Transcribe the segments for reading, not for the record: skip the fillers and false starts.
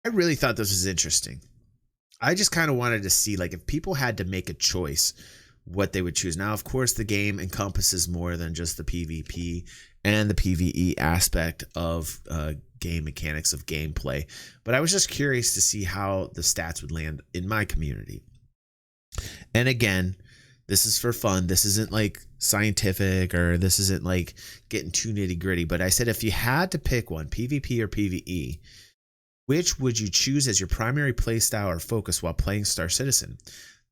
I really thought this was interesting. I just kind of wanted to see, like, if people had to make a choice, what they would choose. Now, of course, the game encompasses more than just the PvP and the PvE aspect of game mechanics of gameplay. But I was just curious to see how the stats would land in my community. And again, this is for fun. This isn't like scientific, or this isn't like getting too nitty gritty. But I said, if you had to pick one, PvP or PvE, which would you choose as your primary playstyle or focus while playing Star Citizen?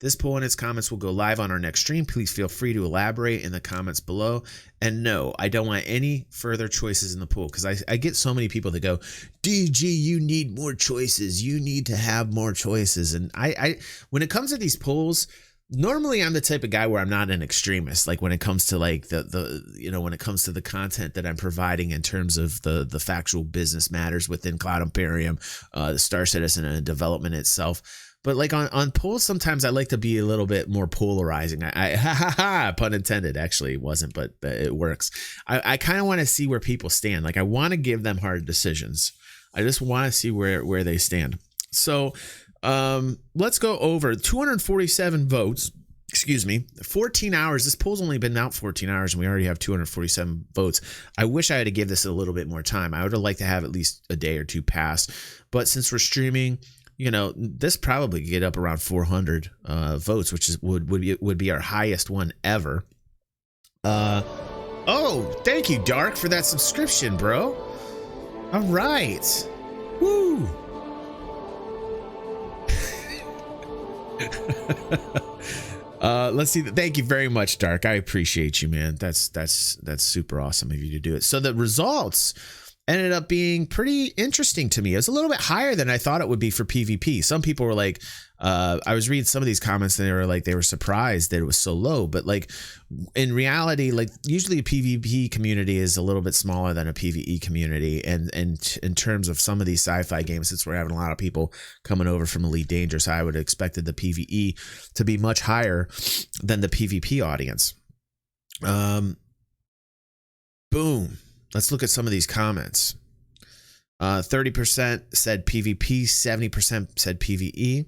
This poll and its comments will go live on our next stream. Please feel free to elaborate in the comments below. And no, I don't want any further choices in the poll, because I get so many people that go, DG, you need more choices. You need to have more choices. And I when it comes to these polls, normally I'm the type of guy where I'm not an extremist. Like when it comes to like when it comes to the content that I'm providing in terms of the factual business matters within Cloud Imperium, the Star Citizen and development itself. But like on polls, sometimes I like to be a little bit more polarizing. Pun intended. Actually, it wasn't, but it works. I kind of want to see where people stand. Like I want to give them hard decisions. I just want to see where they stand. So let's go over 247 votes. Excuse me, 14 hours. This poll's only been out 14 hours and we already have 247 votes. I wish I had to give this a little bit more time. I would have liked to have at least a day or two pass. But since we're streaming, this probably get up around 400 votes, which would be our highest one ever. Oh, thank you, Dark, for that subscription, bro. All right. Woo. Let's see. Thank you very much, Dark. I appreciate you, man. That's super awesome of you to do it. So the results ended up being pretty interesting to me. It was a little bit higher than I thought it would be for PvP. Some people were like, I was reading some of these comments and they were surprised that it was so low. But like in reality, like usually a PvP community is a little bit smaller than a PvE community. And in terms of some of these sci-fi games, since we're having a lot of people coming over from Elite Dangerous, I would have expected the PvE to be much higher than the PvP audience. Boom. Let's look at some of these comments. 30% said PvP, 70% said PvE.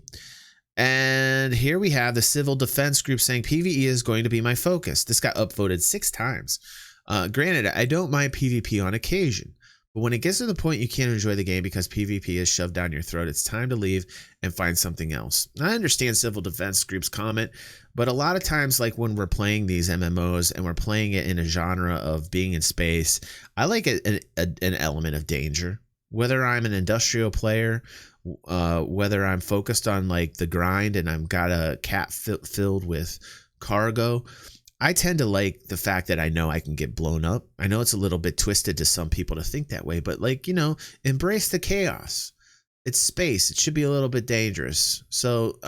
And here we have the Civil Defense Group saying PvE is going to be my focus. This got upvoted 6 times. Granted, I don't mind PvP on occasion, but when it gets to the point you can't enjoy the game because PvP is shoved down your throat, it's time to leave and find something else. I understand Civil Defense Group's comment, but a lot of times, like when we're playing these MMOs and we're playing it in a genre of being in space, I like an element of danger. Whether I'm an industrial player, whether I'm focused on like the grind and I've got a cat filled with cargo, I tend to like the fact that I know I can get blown up. I know it's a little bit twisted to some people to think that way, but like, embrace the chaos. It's space. It should be a little bit dangerous. So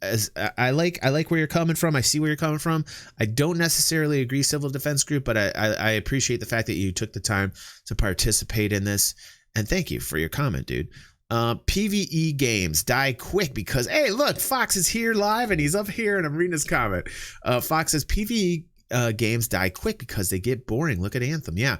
as I like where you're coming from. I see where you're coming from. I don't necessarily agree, Civil Defense Group, but I appreciate the fact that you took the time to participate in this. And thank you for your comment, dude. PvE games die quick because, hey, look, Fox is here live and he's up here and I'm reading his comment. Fox says PvE games die quick because they get boring. Look at Anthem. Yeah,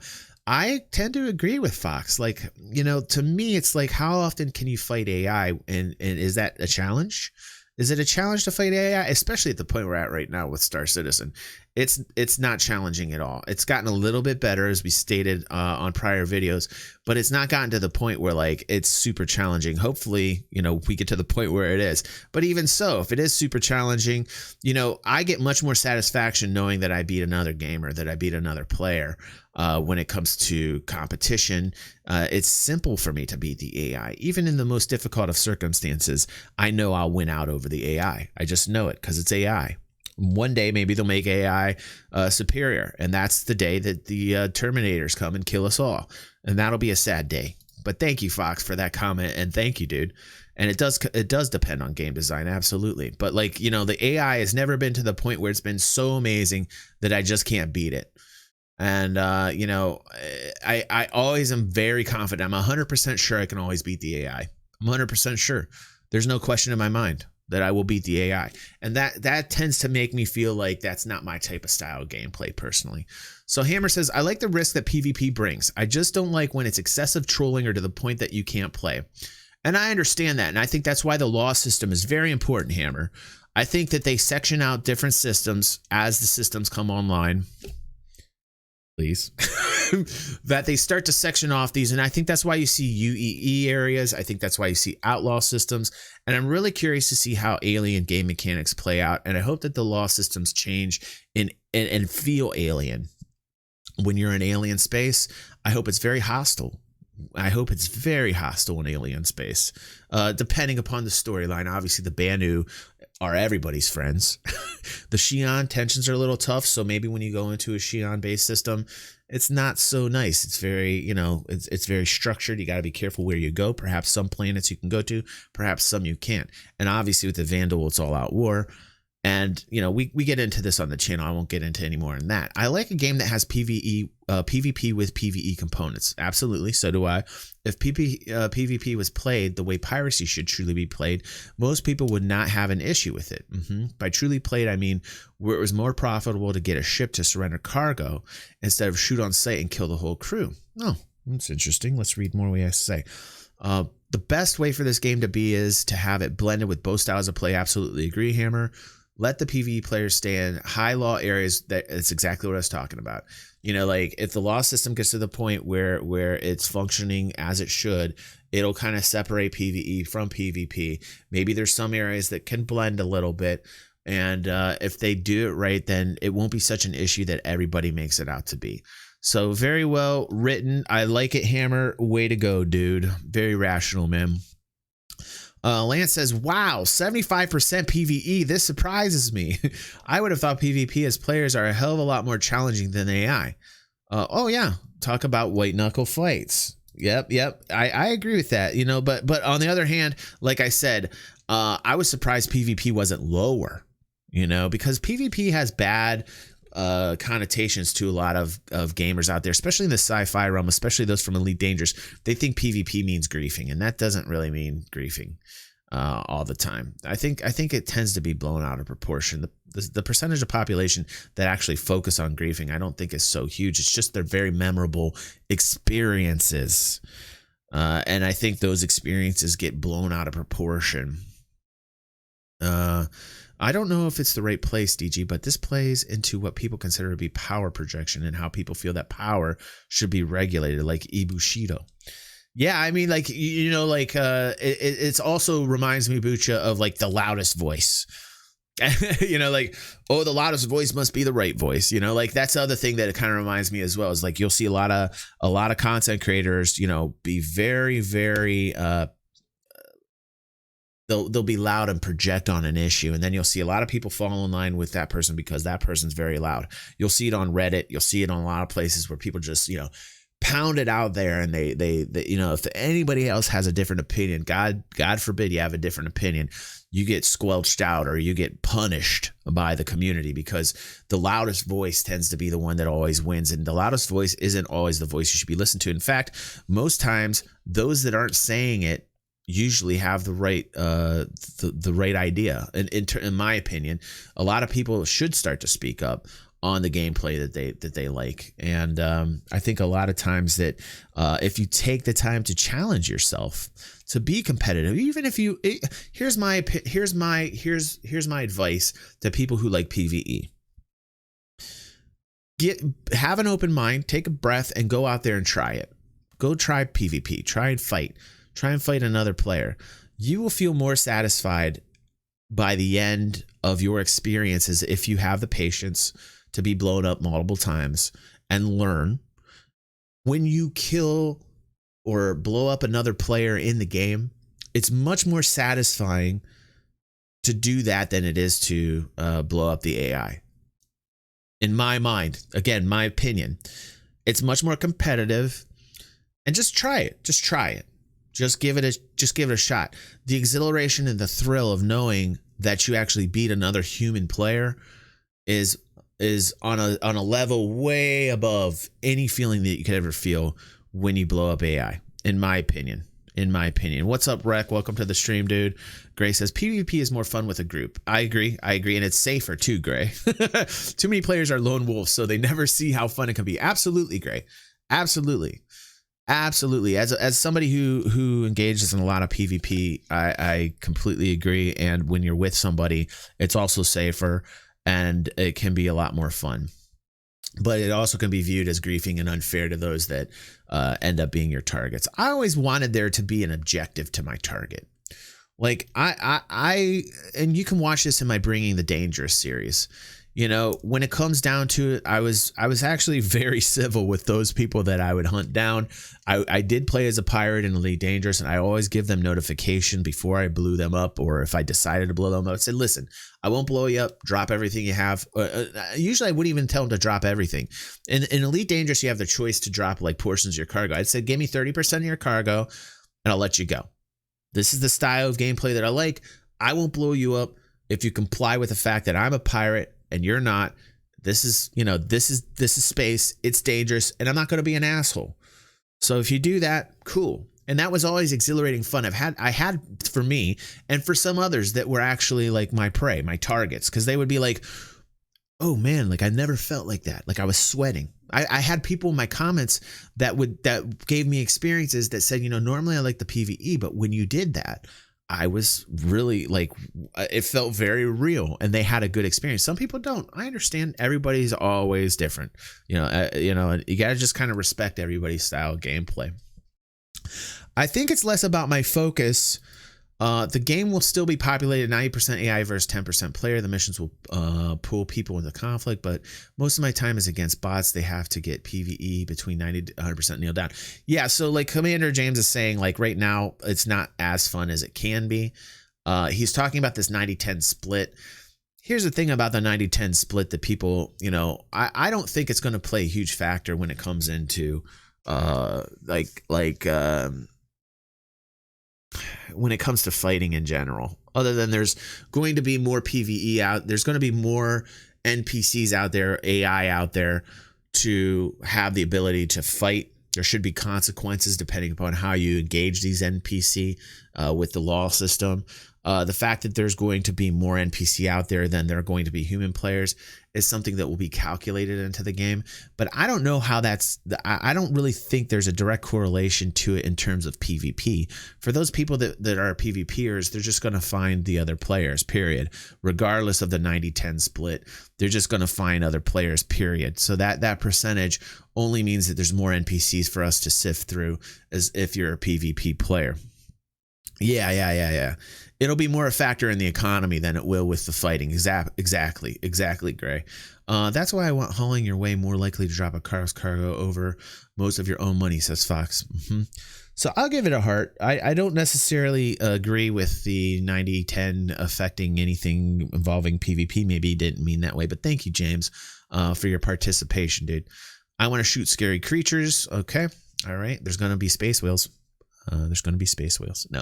I tend to agree with Fox. Like, to me, it's like, how often can you fight AI? And is that a challenge? Is it a challenge to fight AI? Especially at the point we're at right now with Star Citizen. It's not challenging at all. It's gotten a little bit better, as we stated on prior videos, but it's not gotten to the point where like it's super challenging. Hopefully, we get to the point where it is. But even so, if it is super challenging, I get much more satisfaction knowing that I beat another gamer, that I beat another player. When it comes to competition, it's simple for me to beat the AI. Even in the most difficult of circumstances, I know I'll win out over the AI. I just know it because it's AI. One day, maybe they'll make AI superior, and that's the day that the Terminators come and kill us all, and that'll be a sad day. But thank you, Fox, for that comment, and thank you, dude. And it does depend on game design, absolutely. But like, the AI has never been to the point where it's been so amazing that I just can't beat it. And I always am very confident. I'm 100% sure I can always beat the AI. I'm 100% sure. There's no question in my mind that I will beat the AI. And that tends to make me feel like that's not my type of style of gameplay personally. So Hammer says, I like the risk that PvP brings. I just don't like when it's excessive trolling or to the point that you can't play. And I understand that. And I think that's why the law system is very important, Hammer. I think that they section out different systems as the systems come online. Please. That they start to section off these. And I think that's why you see UEE areas. I think that's why you see outlaw systems. And I'm really curious to see how alien game mechanics play out. And I hope that the law systems change and feel alien. When you're in alien space, I hope it's very hostile. I hope it's very hostile in alien space, depending upon the storyline. Obviously, the Banu are everybody's friends. The Xi'an tensions are a little tough, so maybe when you go into a Xi'an-based system, it's not so nice. It's very, it's very structured. You got to be careful where you go. Perhaps some planets you can go to, perhaps some you can't. And obviously, with the Vandal, it's all-out war. And, we get into this on the channel. I won't get into any more than that. I like a game that has PvP with PvE components. Absolutely. So do I. If PvP was played the way piracy should truly be played, most people would not have an issue with it. By truly played, I mean where it was more profitable to get a ship to surrender cargo instead of shoot on sight and kill the whole crew. Oh, that's interesting. Let's read more what he has to say. The best way for this game to be is to have it blended with both styles of play. Absolutely agree, Hammer. Let the PvE players stay in high law areas. That's exactly what I was talking about. Like if the law system gets to the point where it's functioning as it should, it'll kind of separate PvE from PvP. Maybe there's some areas that can blend a little bit. And if they do it right, then it won't be such an issue that everybody makes it out to be. So very well written. I like it, Hammer. Way to go, dude. Very rational, man. Lance says, wow, 75% PvE. This surprises me. I would have thought PvP as players are a hell of a lot more challenging than AI. Oh, yeah. Talk about white knuckle fights. Yep. I agree with that, but on the other hand, like I said, I was surprised PvP wasn't lower, because PvP has bad connotations to a lot of gamers out there, especially in the sci-fi realm, especially those from Elite Dangerous. They think PvP means griefing, and that doesn't really mean griefing all the time. I think it tends to be blown out of proportion. The percentage of population that actually focus on griefing, I don't think is so huge. It's just they're very memorable experiences, and I think those experiences get blown out of proportion. I don't know if it's the right place, DG, but this plays into what people consider to be power projection and how people feel that power should be regulated, like Ibushido. Yeah, I mean, like, it's also reminds me, Bucha, of like the loudest voice. Like, oh, the loudest voice must be the right voice. Like that's the other thing that it kind of reminds me as well, is like you'll see a lot of content creators, be very, very they'll be loud and project on an issue, and then you'll see a lot of people fall in line with that person because that person's very loud. You'll see it on Reddit. You'll see it on a lot of places where people just pound it out there, and they if anybody else has a different opinion, God forbid you have a different opinion, you get squelched out or you get punished by the community, because the loudest voice tends to be the one that always wins, and the loudest voice isn't always the voice you should be listened to. In fact, most times those that aren't saying it usually have the right the right idea. And in my opinion, a lot of people should start to speak up on the gameplay that they like. And I think a lot of times that if you take the time to challenge yourself to be competitive, even if you here's my advice to people who like PvE. Have an open mind, take a breath, and go out there and try it. Go try PvP. Try and fight another player. You will feel more satisfied by the end of your experiences if you have the patience to be blown up multiple times and learn. When you kill or blow up another player in the game, it's much more satisfying to do that than it is to blow up the AI. In my mind, again, my opinion, it's much more competitive. And just try it. Just give it a shot. The exhilaration and the thrill of knowing that you actually beat another human player is on a level way above any feeling that you could ever feel when you blow up AI, in my opinion. What's up, Rec? Welcome to the stream, dude. Gray says PvP is more fun with a group. I agree, and it's safer too, Gray. Too many players are lone wolves, so they never see how fun it can be. Absolutely, Gray. Absolutely. Absolutely. As somebody who engages in a lot of PvP, I completely agree. And when you're with somebody, it's also safer and it can be a lot more fun. But it also can be viewed as griefing and unfair to those that end up being your targets. I always wanted there to be an objective to my target. Like and you can watch this in my Bringing the Dangerous series. You know, when it comes down to it, I was actually very civil with those people that I would hunt down. I did play as a pirate in Elite Dangerous, and I always give them notification before I blew them up, or if I decided to blow them up. I said, listen, I won't blow you up. Drop everything you have. Usually I wouldn't even tell them to drop everything. In Elite Dangerous, you have the choice to drop like portions of your cargo. I'd say, give me 30% of your cargo, and I'll let you go. This is the style of gameplay that I like. I won't blow you up if you comply with the fact that I'm a pirate and you're not. This is, you know, this is space. It's dangerous, and I'm not going to be an asshole. So if you do that, cool. And that was always exhilarating fun. I had for me and for some others that were actually like my prey, my targets, because they would be like, oh man, like I never felt like that. Like I was sweating. I had people in my comments that gave me experiences that said, you know, normally I like the PvE, but when you did that, I was really like, it felt very real, and they had a good experience. Some people don't. I understand. Everybody's always different. You know, you got to just kind of respect everybody's style of gameplay. I think it's less about my focus. The game will still be populated 90% AI versus 10% player. The missions will pull people into conflict, but most of my time is against bots. They have to get PvE between 90 to 100% kneel down. Yeah, so like Commander James is saying, like right now, it's not as fun as it can be. He's talking about this 90-10 split. Here's the thing about the 90-10 split that people, you know, I don't think it's going to play a huge factor when it comes into when it comes to fighting in general, other than there's going to be more PvE out, there's going to be more NPCs out there, AI out there to have the ability to fight. There should be consequences depending upon how you engage these NPC with the law system. The fact that there's going to be more NPC out there than there are going to be human players is something that will be calculated into the game. But I don't know how I don't really think there's a direct correlation to it in terms of PvP. For those people that are PvPers, they're just going to find the other players, period. Regardless of the 90-10 split, they're just going to find other players, period. So that percentage only means that there's more NPCs for us to sift through as if you're a PvP player. Yeah. It'll be more a factor in the economy than it will with the fighting. Exactly, Gray. That's why I want hauling your way more likely to drop a car's cargo over most of your own money, says Fox. So I'll give it a heart. I don't necessarily agree with the 90-10 affecting anything involving PvP. Maybe he didn't mean that way, but thank you, James, for your participation, dude. I want to shoot scary creatures. Okay. All right. There's going to be space whales. No.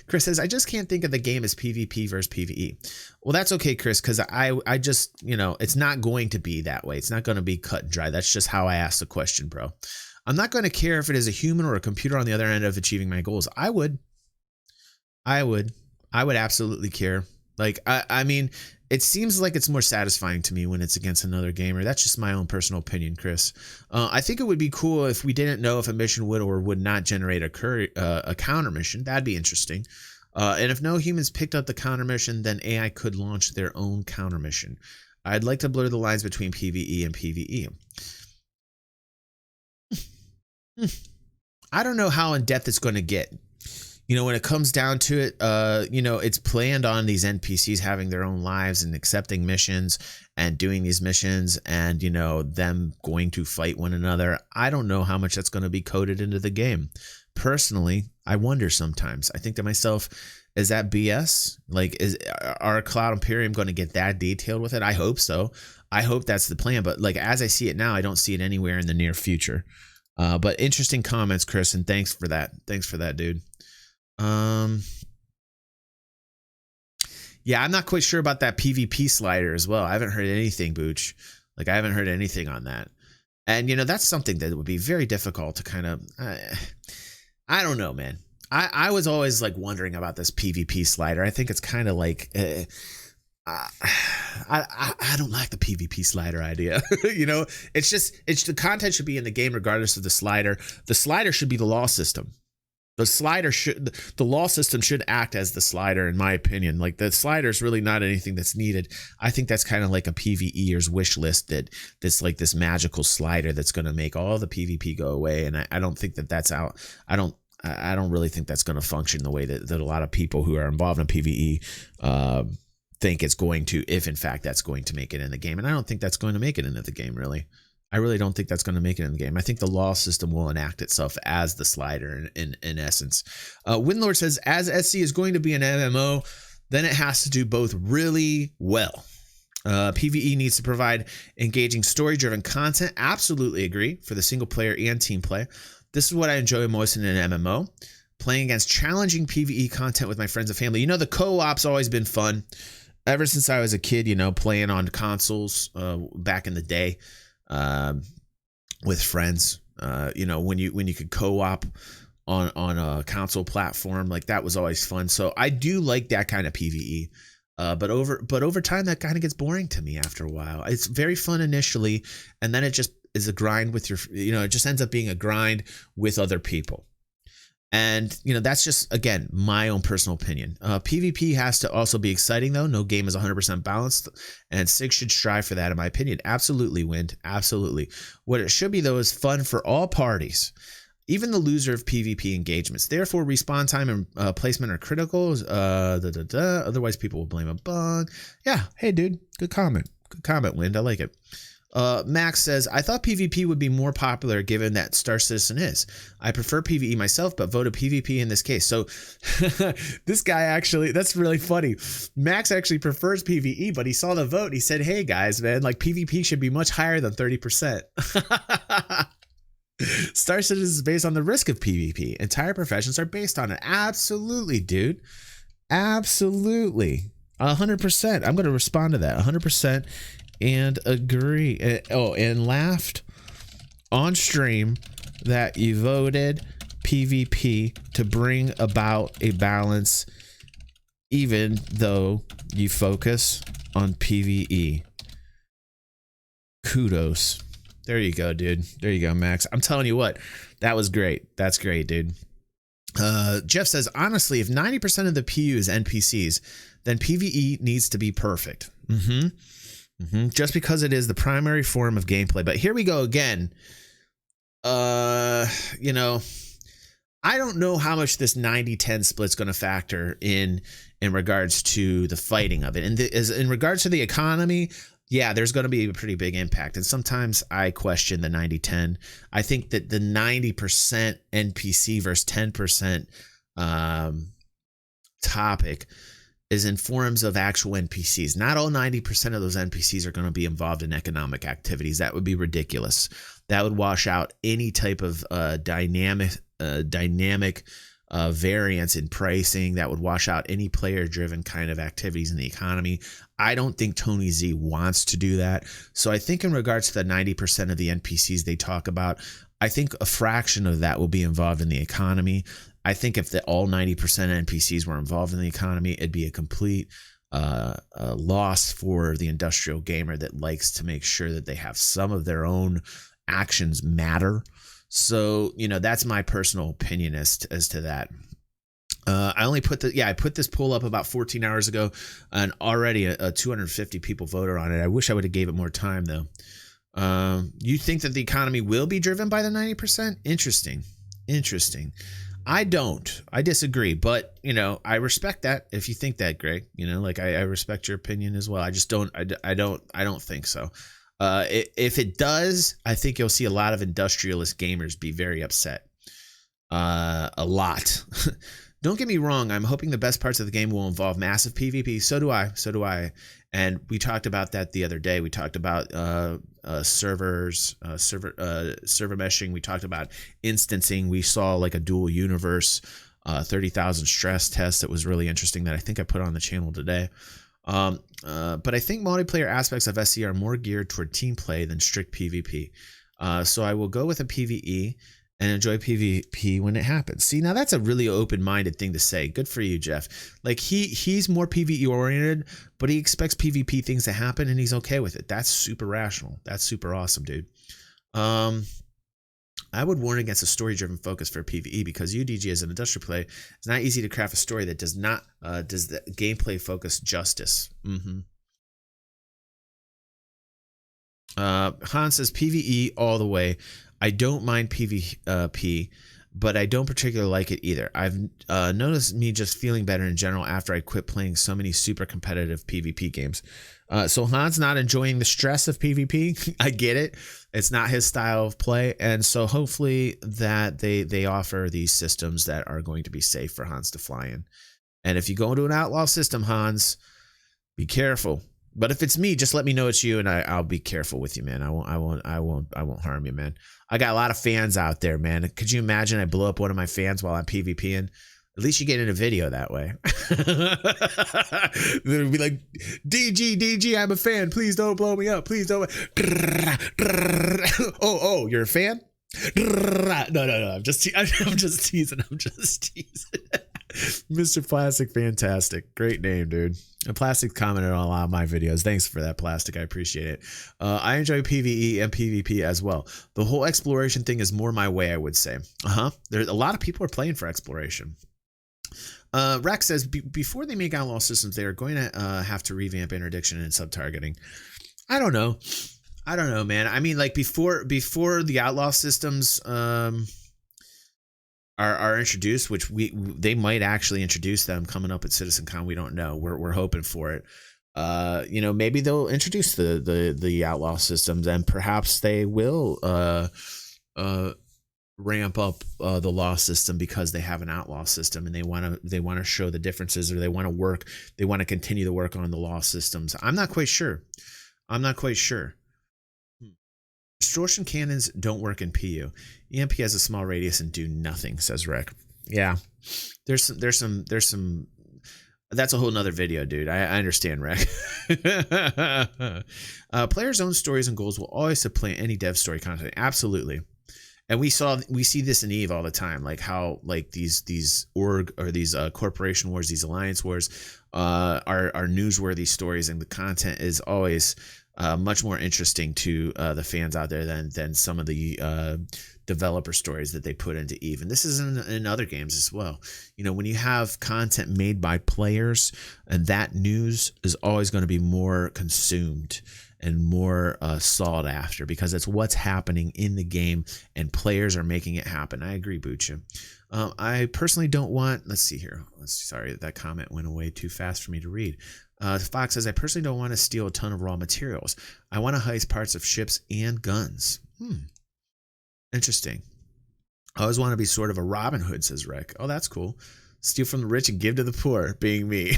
Chris says, I just can't think of the game as PvP versus PvE. Well, that's okay, Chris, because I just, you know, it's not going to be that way. It's not going to be cut and dry. That's just how I asked the question, bro. I'm not going to care if it is a human or a computer on the other end of achieving my goals. I would absolutely care. Like, I mean, it seems like it's more satisfying to me when it's against another gamer. That's just my own personal opinion, Chris. I think it would be cool if we didn't know if a mission would or would not generate a counter mission. That'd be interesting. And if no humans picked up the counter mission, then AI could launch their own counter mission. I'd like to blur the lines between PvE and PvE. I don't know how in depth it's going to get. You know, when it comes down to it, you know, it's planned on these NPCs having their own lives and accepting missions and doing these missions and, you know, them going to fight one another. I don't know how much that's going to be coded into the game. Personally, I wonder sometimes. I think to myself, is that BS? Like, is our Cloud Imperium going to get that detailed with it? I hope so. I hope that's the plan. But like, as I see it now, I don't see it anywhere in the near future. But interesting comments, Chris, and thanks for that. Thanks for that, dude. Yeah, I'm not quite sure about that PvP slider as well. I haven't heard anything, Booch. Like, I haven't heard anything on that. And, you know, that's something that would be very difficult to kind of, I don't know, man. I was always like wondering about this PvP slider. I think it's kind of like, I, I don't like the PvP slider idea. You know, it's the content should be in the game regardless of the slider. The slider should be the law system. The law system should act as the slider, in my opinion. Like, the slider is really not anything that's needed. I think that's kind of like a PvEer's wish list that's like this magical slider that's going to make all the PvP go away. And I don't think that's out. I don't really think that's going to function the way that a lot of people who are involved in PvE think it's going to, if in fact that's going to make it in the game. And I don't think that's going to make it into the game, really. I really don't think that's going to make it in the game. I think the law system will enact itself as the slider in essence. Windlord says, as SC is going to be an MMO, then it has to do both really well. PvE needs to provide engaging story-driven content. Absolutely agree, for the single player and team play. This is what I enjoy most in an MMO. Playing against challenging PvE content with my friends and family. You know, the co-op's always been fun. Ever since I was a kid, you know, playing on consoles back in the day. With friends, you know, when you could co-op on a console platform, like, that was always fun. So I do like that kind of PvE, but over time that kind of gets boring to me after a while. It's very fun initially, and then it just is a grind with your, you know, it just ends up being a grind with other people. And, you know, that's just, again, my own personal opinion. PvP has to also be exciting, though. No game is 100% balanced, and SIG should strive for that, in my opinion. Absolutely, Wind. Absolutely. What it should be, though, is fun for all parties, even the loser of PvP engagements. Therefore, respawn time and placement are critical. Otherwise, people will blame a bug. Yeah. Hey, dude. Good comment. Good comment, Wind. I like it. Max says, I thought PvP would be more popular given that Star Citizen is. I prefer PvE myself, but voted PvP in this case. So this guy actually, that's really funny. Max actually prefers PvE, but he saw the vote. He said, hey guys, man, like, PvP should be much higher than 30%. Star Citizen is based on the risk of PvP. Entire professions are based on it. Absolutely, dude. Absolutely. 100%. I'm going to respond to that. 100%. And agree. And laughed on stream that you voted PvP to bring about a balance, even though you focus on PvE. Kudos. There you go, dude. There you go, Max. I'm telling you what, that was great. That's great, dude. Jeff says, honestly, if 90% of the PU is NPCs, then PvE needs to be perfect. Just because it is the primary form of gameplay. But here we go again. You know, I don't know how much this 90-10 split's going to factor in regards to the fighting of it. And in regards to the economy, yeah, there's going to be a pretty big impact. And sometimes I question the 90-10. I think that the 90% NPC versus 10% topic is in forms of actual NPCs. Not all 90% of those NPCs are going to be involved in economic activities. That would be ridiculous. That would wash out any type of dynamic variance in pricing. That would wash out any player-driven kind of activities in the economy. I don't think Tony Z wants to do that. So I think in regards to the 90% of the NPCs they talk about, I think a fraction of that will be involved in the economy. I think if all 90% NPCs were involved in the economy, it'd be a complete loss for the industrial gamer that likes to make sure that they have some of their own actions matter. So, you know, that's my personal opinion as to that. I put this poll up about 14 hours ago, and already 250 people voted on it. I wish I would have gave it more time, though. You think that the economy will be driven by the 90%? Interesting. I don't. I disagree, but, you know, I respect that if you think that, Greg. You know, like, I respect your opinion as well. I just don't. I don't think so. If it does, I think you'll see a lot of industrialist gamers be very upset. A lot. Don't get me wrong. I'm hoping the best parts of the game will involve massive PvP. So do I. And we talked about that the other day. We talked about server meshing. We talked about instancing. We saw like a dual universe 30,000 stress test that was really interesting that I think I put on the channel today. But I think multiplayer aspects of SC are more geared toward team play than strict PvP. So I will go with a PvE. and enjoy PvP when it happens. See, now that's a really open-minded thing to say. Good for you, Jeff. Like he's more PvE oriented, but he expects PvP things to happen and he's okay with it. That's super rational. That's super awesome, dude. I would warn against a story-driven focus for PvE because UDG as an industrial play, it's not easy to craft a story that does not does the gameplay focus justice. Han says PvE all the way. I don't mind PvP, but I don't particularly like it either. I've noticed me just feeling better in general after I quit playing so many super competitive PvP games. So Han's not enjoying the stress of PvP. I get it. It's not his style of play. And so hopefully that they offer these systems that are going to be safe for Hans to fly in. And if you go into an outlaw system, Hans, be careful. But if it's me, just let me know it's you, and I'll be careful with you, man. I won't harm you, man. I got a lot of fans out there, man. Could you imagine I blow up one of my fans while I'm PvPing? At least you get in a video that way. They'll be like, DG, I'm a fan. Please don't blow me up. Please don't. Oh, you're a fan? No. I'm just teasing. Mr. Plastic, fantastic. Great name, dude. And Plastic commented on a lot of my videos. Thanks for that, Plastic. I appreciate it. I enjoy PvE and PvP as well. The whole exploration thing is more my way, I would say. There's a lot of people are playing for exploration. Rex says before they make outlaw systems, they are going to have to revamp interdiction and sub-targeting. I don't know, man. I mean, like before the outlaw systems are introduced, which they might actually introduce them coming up at CitizenCon. We don't know. We're hoping for it. Maybe they'll introduce the outlaw systems, and perhaps they will ramp up the law system because they have an outlaw system and they want to show the differences, or they want to continue to work on the law systems. I'm not quite sure. Distortion cannons don't work in PU. EMP has a small radius and do nothing, says Rick. Yeah, there's some. That's a whole nother video, dude. I understand, Rick. Players' own stories and goals will always supplant any dev story content. Absolutely. And we see this in EVE all the time, like how like these org or these corporation wars, these alliance wars, are newsworthy stories, and the content is always much more interesting to the fans out there than some of the developer stories that they put into EVE. And this is in other games as well. When you have content made by players, and that news is always going to be more consumed and more sought after because it's what's happening in the game and players are making it happen. I agree, Bucha. I personally don't want, let's see here. Sorry, that comment went away too fast for me to read. Fox says, I personally don't want to steal a ton of raw materials. I want to heist parts of ships and guns. Interesting. I always want to be sort of a Robin Hood, says Rick. Oh, that's cool. Steal from the rich and give to the poor, being me.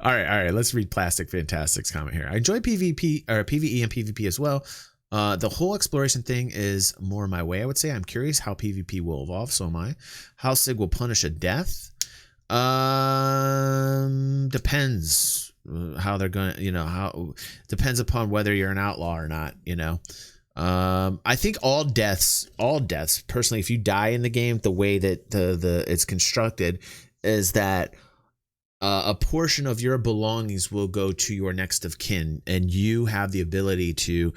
All right. Let's read Plastic Fantastic's comment here. I enjoy PvP or PvE and PvP as well. The whole exploration thing is more my way, I would say. I'm curious how PvP will evolve. So am I. How Sig will punish a death. Depends how they're gonna, depends upon whether you're an outlaw or not, I think all deaths personally, if you die in the game, the way that it's constructed is that a portion of your belongings will go to your next of kin, and you have the ability to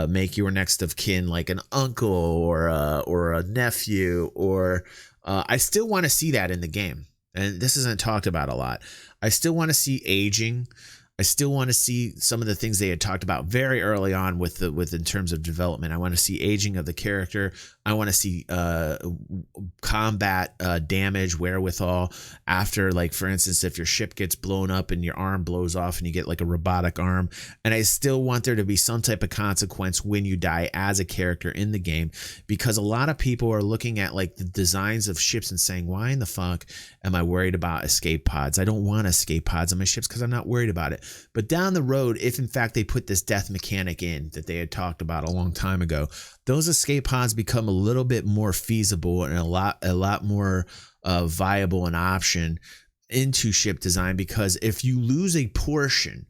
make your next of kin like an uncle or a nephew, or I still want to see that in the game. And this isn't talked about a lot. I still want to see aging. I still want to see some of the things they had talked about very early on with in terms of development. I want to see aging of the character. I want to see combat damage, wherewithal after, like, for instance, if your ship gets blown up and your arm blows off and you get like a robotic arm. And I still want there to be some type of consequence when you die as a character in the game, because a lot of people are looking at like the designs of ships and saying, why in the fuck am I worried about escape pods? I don't want escape pods on my ships because I'm not worried about it. But down the road, if in fact they put this death mechanic in that they had talked about a long time ago, those escape pods become a little bit more feasible and a lot more viable an option into ship design. Because if you lose a portion,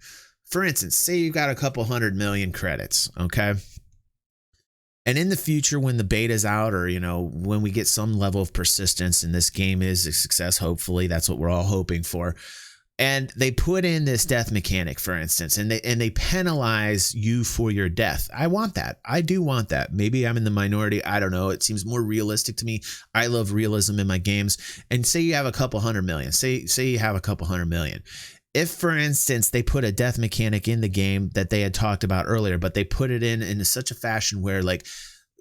for instance, say you got a couple 100 million credits, okay? And in the future, when the beta's out, or, you know, when we get some level of persistence and this game is a success, hopefully that's what we're all hoping for. And they put in this death mechanic, for instance, and they penalize you for your death. I want that. I do want that. Maybe I'm in the minority. I don't know. It seems more realistic to me. I love realism in my games. And say you have a couple 100 million. Say you have a couple 100 million. If, for instance, they put a death mechanic in the game that they had talked about earlier, but they put it in such a fashion where, like,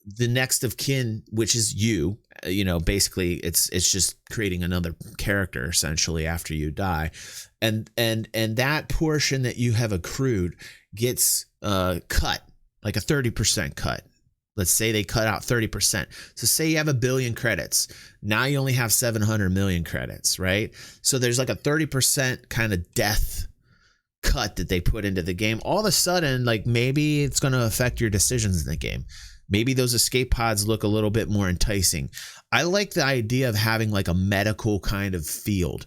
the next of kin, which is you, you know, basically it's just creating another character essentially after you die, and that portion that you have accrued gets cut, like a 30% cut. Let's say they cut out 30%. So say you have 1 billion credits. Now you only have 700 million credits, right? So there's like a 30% kind of death cut that they put into the game. All of a sudden, like, maybe it's going to affect your decisions in the game. Maybe those escape pods look a little bit more enticing. I like the idea of having like a medical kind of field.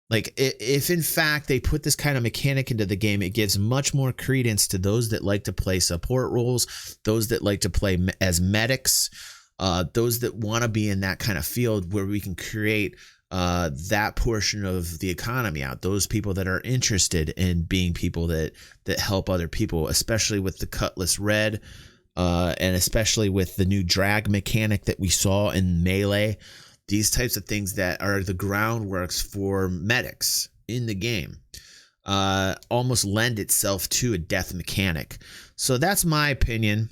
Like, if in fact they put this kind of mechanic into the game, it gives much more credence to those that like to play support roles, those that like to play as medics, those that want to be in that kind of field where we can create that portion of the economy out. Those people that are interested in being people that help other people, especially with the Cutlass Red, and especially with the new drag mechanic that we saw in Melee. These types of things that are the groundworks for medics in the game almost lend itself to a death mechanic. So that's my opinion.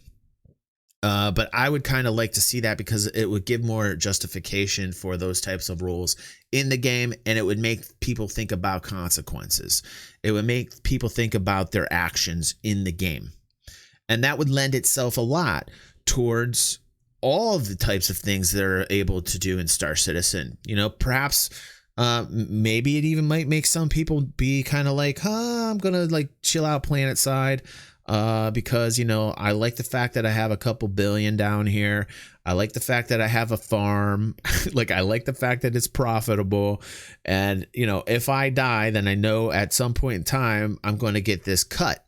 But I would kind of like to see that because it would give more justification for those types of roles in the game, and it would make people think about consequences. It would make people think about their actions in the game. And that would lend itself a lot towards all of the types of things they're able to do in Star Citizen. You know, perhaps maybe it even might make some people be kind of like, I'm going to like chill out planet side because, you know, I like the fact that I have a couple billion down here. I like the fact that I have a farm. Like, I like the fact that it's profitable. And, you know, if I die, then I know at some point in time, I'm going to get this cut.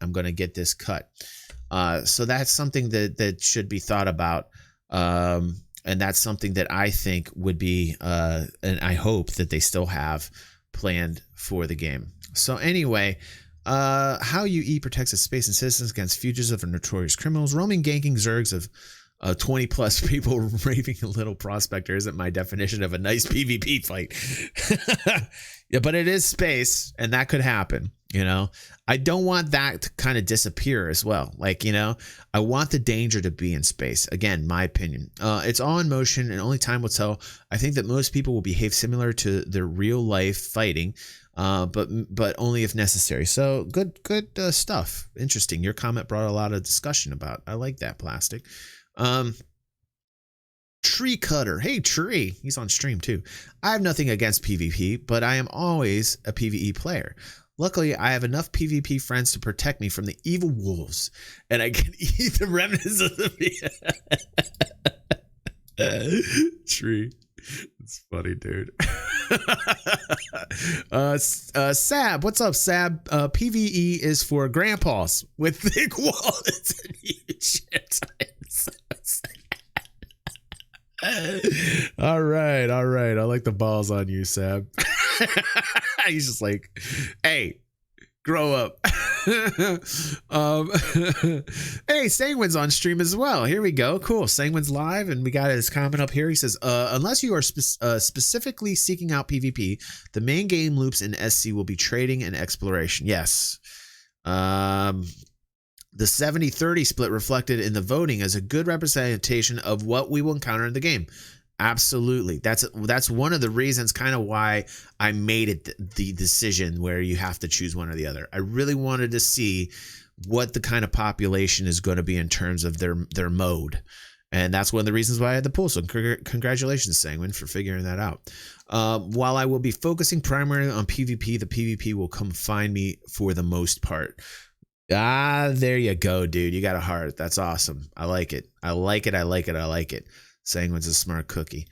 So that's something that should be thought about. And that's something that I think would be, and I hope that they still have planned for the game. So anyway, how UE protects its space and citizens against fugitives and notorious criminals. Roaming ganking zergs of 20 plus people raping a little prospector isn't my definition of a nice PvP fight. Yeah, but it is space, and that could happen. You know, I don't want that to kind of disappear as well. Like, you know, I want the danger to be in space. Again, my opinion. It's all in motion, and only time will tell. I think that most people will behave similar to their real life fighting, but only if necessary. So good stuff. Interesting. Your comment brought a lot of discussion about. I like that, Plastic. Tree Cutter. Hey, Tree. He's on stream too. I have nothing against PvP, but I am always a PvE player. Luckily, I have enough PvP friends to protect me from the evil wolves, and I can eat the remnants of the Tree. It's funny, dude. Sab, what's up, Sab? PvE is for grandpas with thick wallets and huge shit. All right. I like the balls on you, Sab. He's just like, hey, grow up. Hey, Sanguine's on stream as well. Here we go. Cool. Sanguine's live, and we got his comment up here. He says, unless you are specifically seeking out PvP, the main game loops in SC will be trading and exploration. Yes. The 70-30 split reflected in the voting is a good representation of what we will encounter in the game. Absolutely. That's one of the reasons kind of why I made it the decision where you have to choose one or the other. I really wanted to see what the kind of population is going to be in terms of their mode. And that's one of the reasons why I had the poll. So congratulations, Sanguine, for figuring that out. While I will be focusing primarily on PvP, the PvP will come find me for the most part. There you go, dude. You got a heart. That's awesome. I like it. Sanguine's a smart cookie.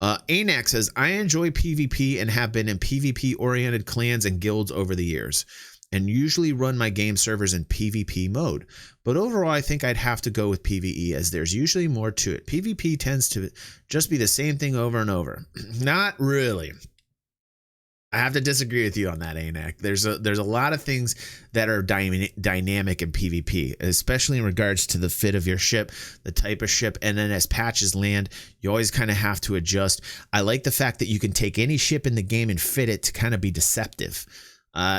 Anax says, I enjoy PvP and have been in PvP-oriented clans and guilds over the years. and usually run my game servers in PvP mode. But overall, I think I'd have to go with PvE, as there's usually more to it. PvP tends to just be the same thing over and over. Not really. I have to disagree with you on that, ANAC. There's a lot of things that are dynamic in PvP, especially in regards to the fit of your ship, the type of ship, and then as patches land, you always kind of have to adjust. I like the fact that you can take any ship in the game and fit it to kind of be deceptive.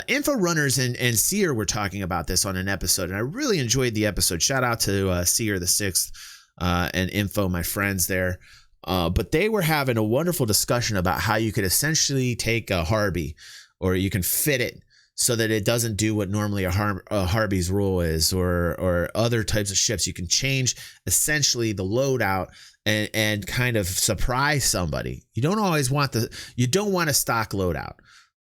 Info Runners and Seer were talking about this on an episode, and I really enjoyed the episode. Shout out to Seer the Sixth and Info, my friends there. But they were having a wonderful discussion about how you could essentially take a Harby, or you can fit it so that it doesn't do what normally a Harby's rule is, or other types of ships. You can change essentially the loadout and kind of surprise somebody. You don't always want you don't want a stock loadout.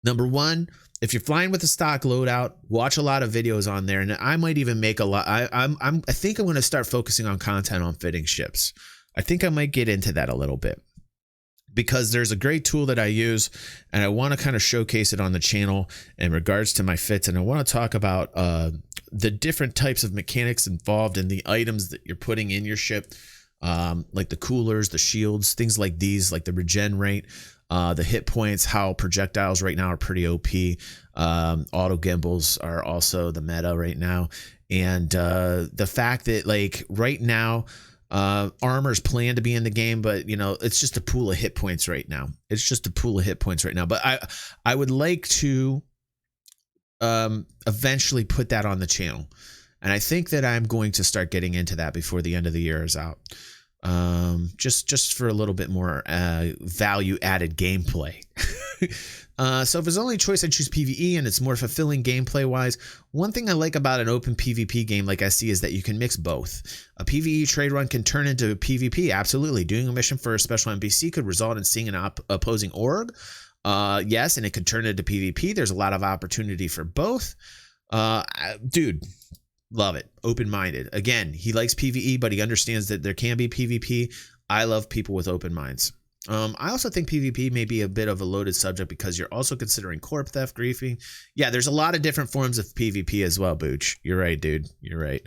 Number one, if you're flying with a stock loadout, watch a lot of videos on there, and I might even make a lot. I think I'm going to start focusing on content on fitting ships. I think I might get into that a little bit, because there's a great tool that I use, and I want to kind of showcase it on the channel in regards to my fits. And I want to talk about the different types of mechanics involved in the items that you're putting in your ship, like the coolers, the shields, things like these, like the regen rate, the hit points, how projectiles right now are pretty OP. Auto gimbals are also the meta right now. And the fact that, like, right now, armor's planned to be in the game, but it's just a pool of hit points right now. But I would like to eventually put that on the channel, and I think that I'm going to start getting into that before the end of the year is out. Just for a little bit more value added gameplay. So if there's only a choice, I choose PvE, and it's more fulfilling gameplay wise. One thing I like about an open PvP game like I see is that you can mix both. A PvE trade run can turn into a PvP, absolutely. Doing a mission for a special NPC could result in seeing an opposing org. Yes, and it could turn into PvP. There's a lot of opportunity for both. Dude, love it. Open-minded. Again, he likes PvE, but he understands that there can be PvP. I love people with open minds. I also think PvP may be a bit of a loaded subject, because you're also considering corp theft, griefing. Yeah, there's a lot of different forms of PvP as well, Booch. You're right, dude. You're right.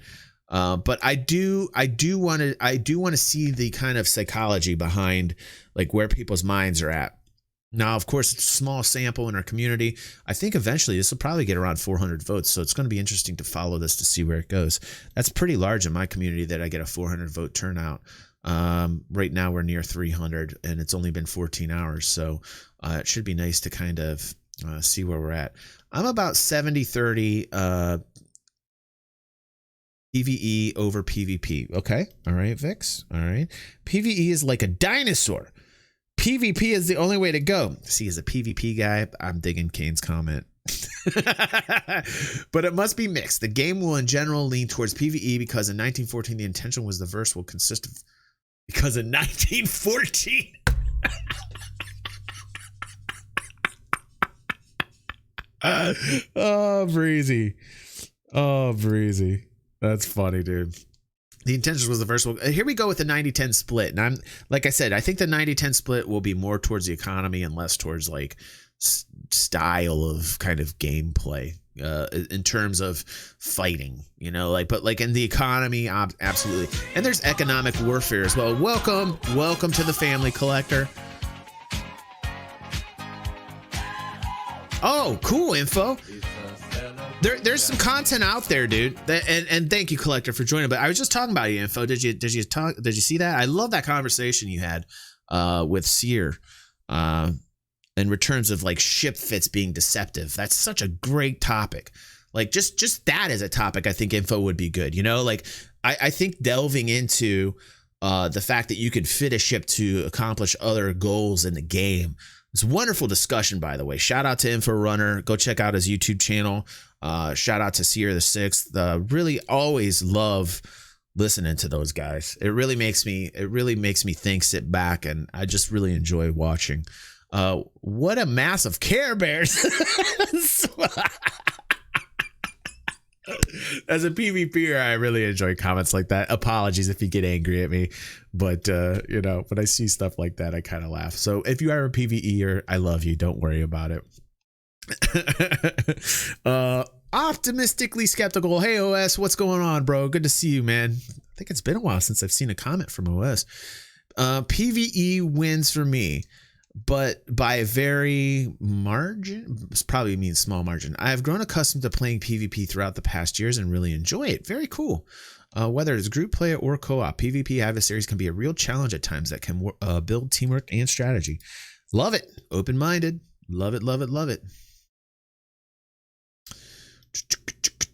But I do want to see the kind of psychology behind, like, where people's minds are at. Now, of course, it's a small sample in our community. I think eventually this will probably get around 400 votes, so it's going to be interesting to follow this to see where it goes. That's pretty large in my community that I get a 400 vote turnout. Right now we're near 300, and it's only been 14 hours, so it should be nice to kind of see where we're at. I'm about 70-30 PvE over PvP. Okay, all right, Vix. All right, PvE is like a dinosaur. PvP is the only way to go. See, as a PvP guy, I'm digging Kane's comment. But it must be mixed. The game will in general lean towards PvE, because in 1914 the intention was the verse will consist of. Because in 1914. Oh, breezy. Oh, breezy. That's funny, dude. The intention was the verse. Here we go with the 90-10 split. And like I said, I think the 90-10 split will be more towards the economy and less towards, like, style of kind of gameplay. In terms of fighting, but like in the economy, absolutely. And there's economic warfare as well. Welcome to the family, Collector. Oh, cool info. There's some content out there, dude. And thank you, Collector, for joining. But I was just talking about you, info. Did you see that? I love that conversation you had with Seer. In returns of, like, ship fits being deceptive. That's such a great topic. Like, just that as a topic, I think info would be good. Like, I think delving into the fact that you could fit a ship to accomplish other goals in the game. It's a wonderful discussion, by the way. Shout out to Info Runner. Go check out his YouTube channel. Shout out to Seer the Sixth. Really always love listening to those guys. It really makes me think, sit back, and I just really enjoy watching. What a mass of Care Bears. As a PvPer, I really enjoy comments like that. Apologies if you get angry at me, but when I see stuff like that, I kind of laugh. So if you are a PvEer, I love you. Don't worry about it. Optimistically skeptical. Hey, OS, what's going on, bro? Good to see you, man. I think it's been a while since I've seen a comment from OS. PvE wins for me, but by a very margin. This probably means small margin. I have grown accustomed to playing PvP throughout the past years and really enjoy it. Very cool. Whether it's group play or co-op, PvP adversaries can be a real challenge at times that can build teamwork and strategy. Love it. Open-minded. Love it, love it, love it.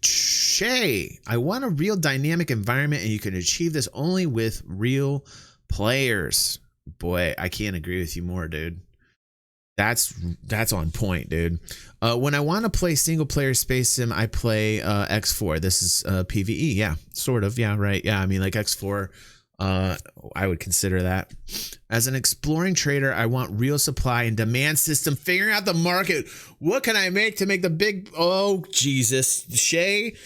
Shay, I want a real dynamic environment, and you can achieve this only with real players. Boy, I can't agree with you more, dude. That's on point, dude. When I want to play single player space sim, I play X4. This is PvE. Yeah, sort of. Yeah, right. Yeah, I mean, like X4, I would consider that. As an exploring trader, I want real supply and demand system, figuring out the market. What can I make to make the big, oh, Jesus, Shay.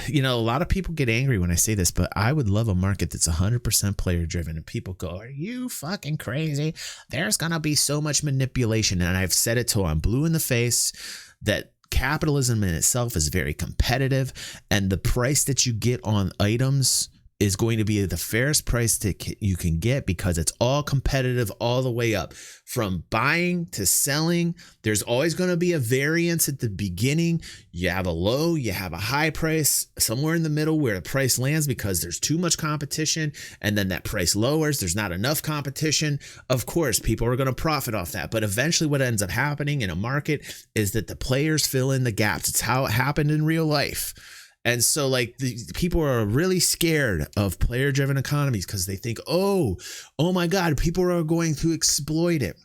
You know, a lot of people get angry when I say this, but I would love a market that's 100% player driven, and people go, are you fucking crazy? There's going to be so much manipulation. And I've said it till I'm blue in the face that capitalism in itself is very competitive, and the price that you get on items is going to be the fairest price that you can get, because it's all competitive all the way up from buying to selling. There's always going to be a variance at the beginning. You have a low, you have a high price, somewhere in the middle where the price lands because there's too much competition, and then that price lowers. There's not enough competition. Of course, people are going to profit off that, but eventually what ends up happening in a market is that the players fill in the gaps. It's how it happened in real life. And so, like, the people are really scared of player-driven economies because they think, oh my God, people are going to exploit it.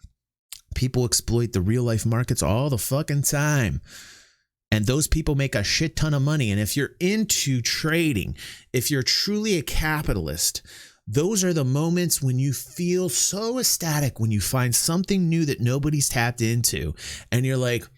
People exploit the real-life markets all the fucking time. And those people make a shit ton of money. And if you're into trading, if you're truly a capitalist, those are the moments when you feel so ecstatic when you find something new that nobody's tapped into. And you're like,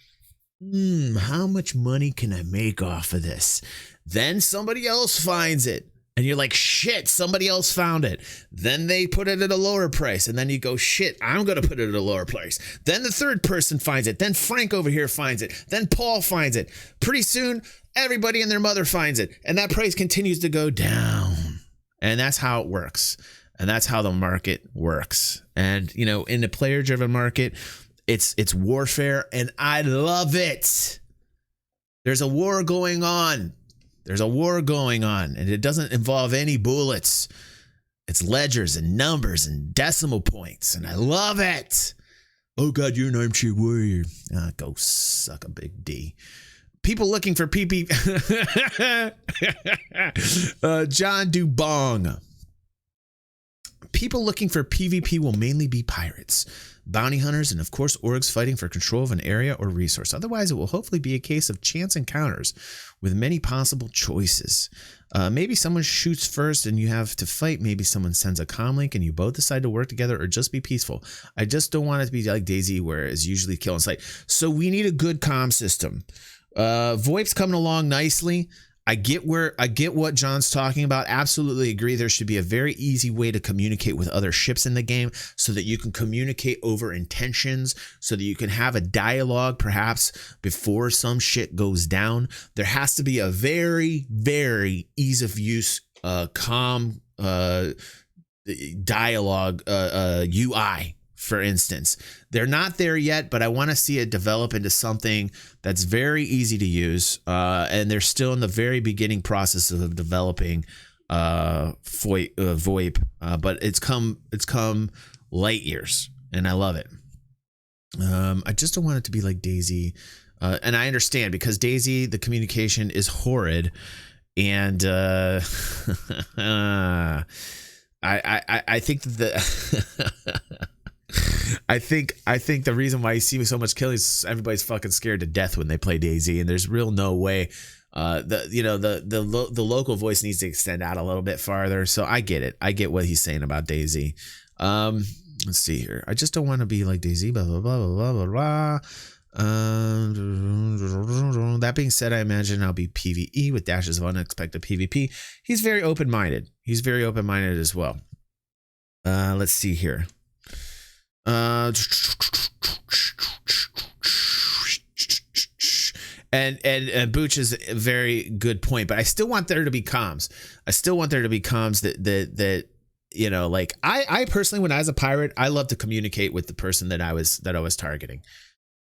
how much money can I make off of this? Then somebody else finds it, and you're like, shit, somebody else found it. Then they put it at a lower price, and then you go, shit, I'm going to put it at a lower price. Then the third person finds it. Then Frank over here finds it. Then Paul finds it. Pretty soon, everybody and their mother finds it, and that price continues to go down. And that's how it works. And that's how the market works. And, you know, in the player-driven market, it's warfare, and I love it. There's a war going on. There's a war going on, and it doesn't involve any bullets. It's ledgers and numbers and decimal points, and I love it. Oh, God, you're an armchair warrior. Go suck a big D. People looking for PP. John Dubong. People looking for PvP will mainly be pirates, bounty hunters, and of course orgs fighting for control of an area or resource. Otherwise, it will hopefully be a case of chance encounters with many possible choices. Maybe someone shoots first and you have to fight. Maybe someone sends a comlink and you both decide to work together or just be peaceful. I just don't want it to be like DayZ, where it's usually kill and slay. So we need a good comm system. VoIP's coming along nicely. I get what John's talking about. Absolutely agree. There should be a very easy way to communicate with other ships in the game so that you can communicate over intentions, so that you can have a dialogue perhaps before some shit goes down. There has to be a very, very ease of use calm dialogue UI. For instance, they're not there yet, but I want to see it develop into something that's very easy to use. And they're still in the very beginning process of developing VoIP, but it's come light years, and I love it. I just don't want it to be like DayZ, and I understand, because DayZ, the communication is horrid, and I think that I think the reason why you see so much killing is everybody's fucking scared to death when they play DayZ, and there's real no way. The local voice needs to extend out a little bit farther. So I get it. I get what he's saying about DayZ. Let's see here. I just don't want to be like DayZ. Blah blah blah blah blah blah. That being said, I imagine I'll be PvE with dashes of unexpected PvP. He's very open-minded. He's very open-minded as well. Let's see here. And Booch is a very good point, but I still want there to be comms. I still want there to be comms that you know, like I personally, when I was a pirate, I love to communicate with the person that I was targeting.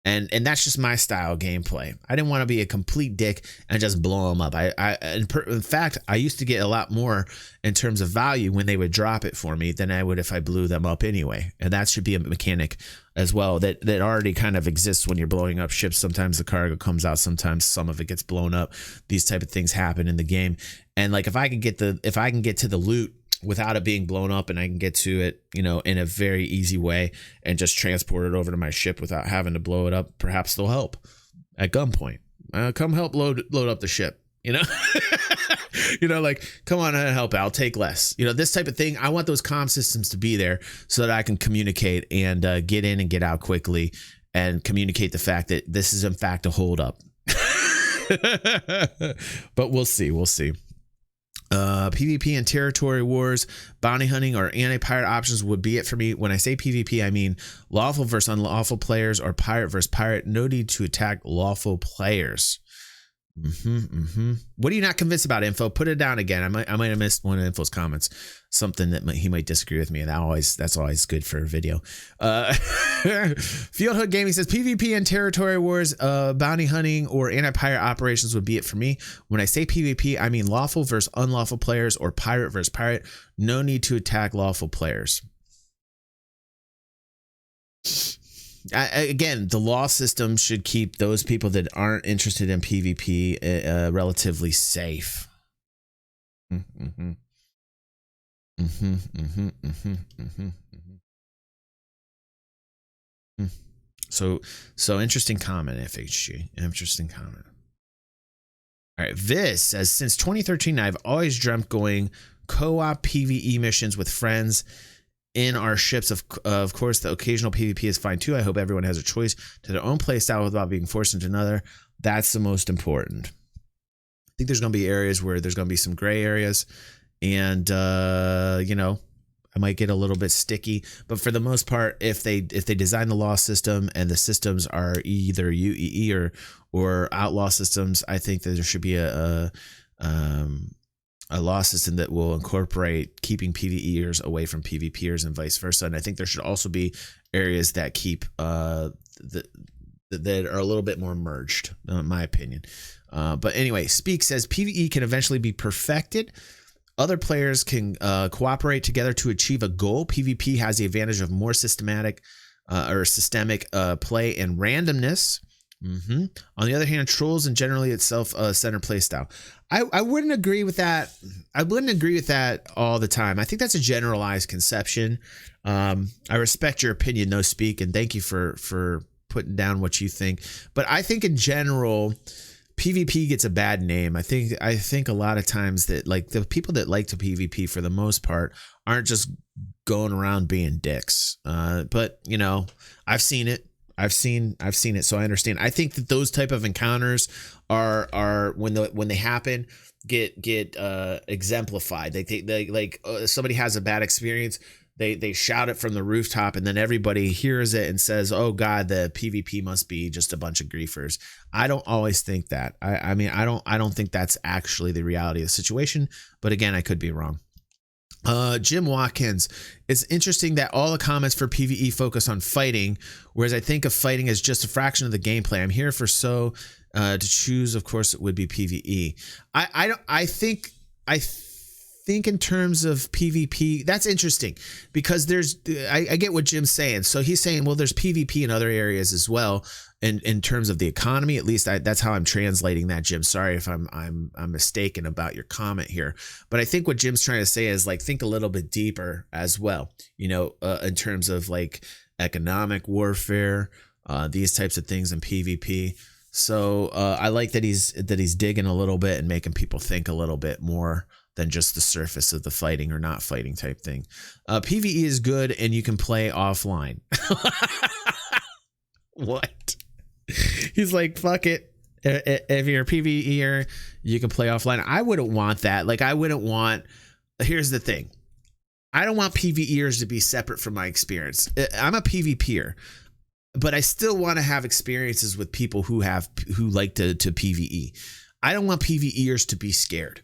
And that's just my style of gameplay. I didn't want to be a complete dick and just blow them up. In fact, I used to get a lot more in terms of value when they would drop it for me than I would if I blew them up anyway. And that should be a mechanic as well that already kind of exists when you're blowing up ships. Sometimes the cargo comes out, sometimes some of it gets blown up. These type of things happen in the game. And like if I can get to the loot without it being blown up, and I can get to it, you know, in a very easy way and just transport it over to my ship without having to blow it up, perhaps they'll help at gunpoint. Come help load up the ship, you know? You know, like, come on and help out. I'll take less. You know, this type of thing. I want those comm systems to be there so that I can communicate and get in and get out quickly and communicate the fact that this is in fact a holdup. But we'll see. We'll see. PvP and territory wars, bounty hunting, or anti-pirate options would be it for me. When I say PvP, I mean lawful versus unlawful players or pirate versus pirate. No need to attack lawful players. What are you not convinced about, Info? Put it down again. I might have missed one of Info's comments. Something that he might disagree with me, and that's always good for a video. Field Hood Gaming says PvP and territory wars, bounty hunting, or anti-pirate operations would be it for me. When I say PvP, I mean lawful versus unlawful players or pirate versus pirate. No need to attack lawful players. Again, the law system should keep those people that aren't interested in PvP relatively safe. So interesting comment, FHG. Interesting comment. All right, Viz says, since 2013, I've always dreamt going co-op PvE missions with friends in our ships. Of course, the occasional PvP is fine too. I hope everyone has a choice to their own play style without being forced into another. That's the most important. I think there's going to be areas where there's going to be some gray areas, and you know, I might get a little bit sticky. But for the most part, if they design the law system and the systems are either UEE or outlaw systems, I think that there should be a law system that will incorporate keeping PvEers away from PvPers and vice versa. And I think there should also be areas that keep that are a little bit more merged, in my opinion. But anyway, Speak says PvE can eventually be perfected. Other players can cooperate together to achieve a goal. PvP has the advantage of more systemic play and randomness. On the other hand, trolls and generally itself center play style. I wouldn't agree with that. I wouldn't agree with that all the time. I think that's a generalized conception. I respect your opinion, no Speak, and thank you for putting down what you think. But I think in general, PvP gets a bad name. I think a lot of times that like the people that like to PvP for the most part aren't just going around being dicks. But you know, I've seen it. I've seen it, so I understand. I think that those type of encounters are when they happen get exemplified. They like somebody has a bad experience. They shout it from the rooftop, and then everybody hears it and says, "Oh God, the PvP must be just a bunch of griefers." I don't always think that. I mean, I don't think that's actually the reality of the situation. But again, I could be wrong. Jim Watkins, it's interesting that all the comments for PvE focus on fighting, whereas I think of fighting as just a fraction of the gameplay. I'm here for to choose. Of course, it would be PvE. I think in terms of PvP, that's interesting because I get what Jim's saying. So he's saying, well, there's PvP in other areas as well. And in terms of the economy, at least that's how I'm translating that, Jim. Sorry if I'm mistaken about your comment here, but I think what Jim's trying to say is like, think a little bit deeper as well, you know, in terms of like economic warfare, these types of things in PvP. So I like that he's digging a little bit and making people think a little bit more than just the surface of the fighting or not fighting type thing. PvE is good and you can play offline. What? He's like, fuck it. If you're a PvEer, you can play offline. I wouldn't want that. Like, here's the thing. I don't want PvEers to be separate from my experience. I'm a PvPer. but I still want to have experiences with people who like to PvE. I don't want PvEers to be scared.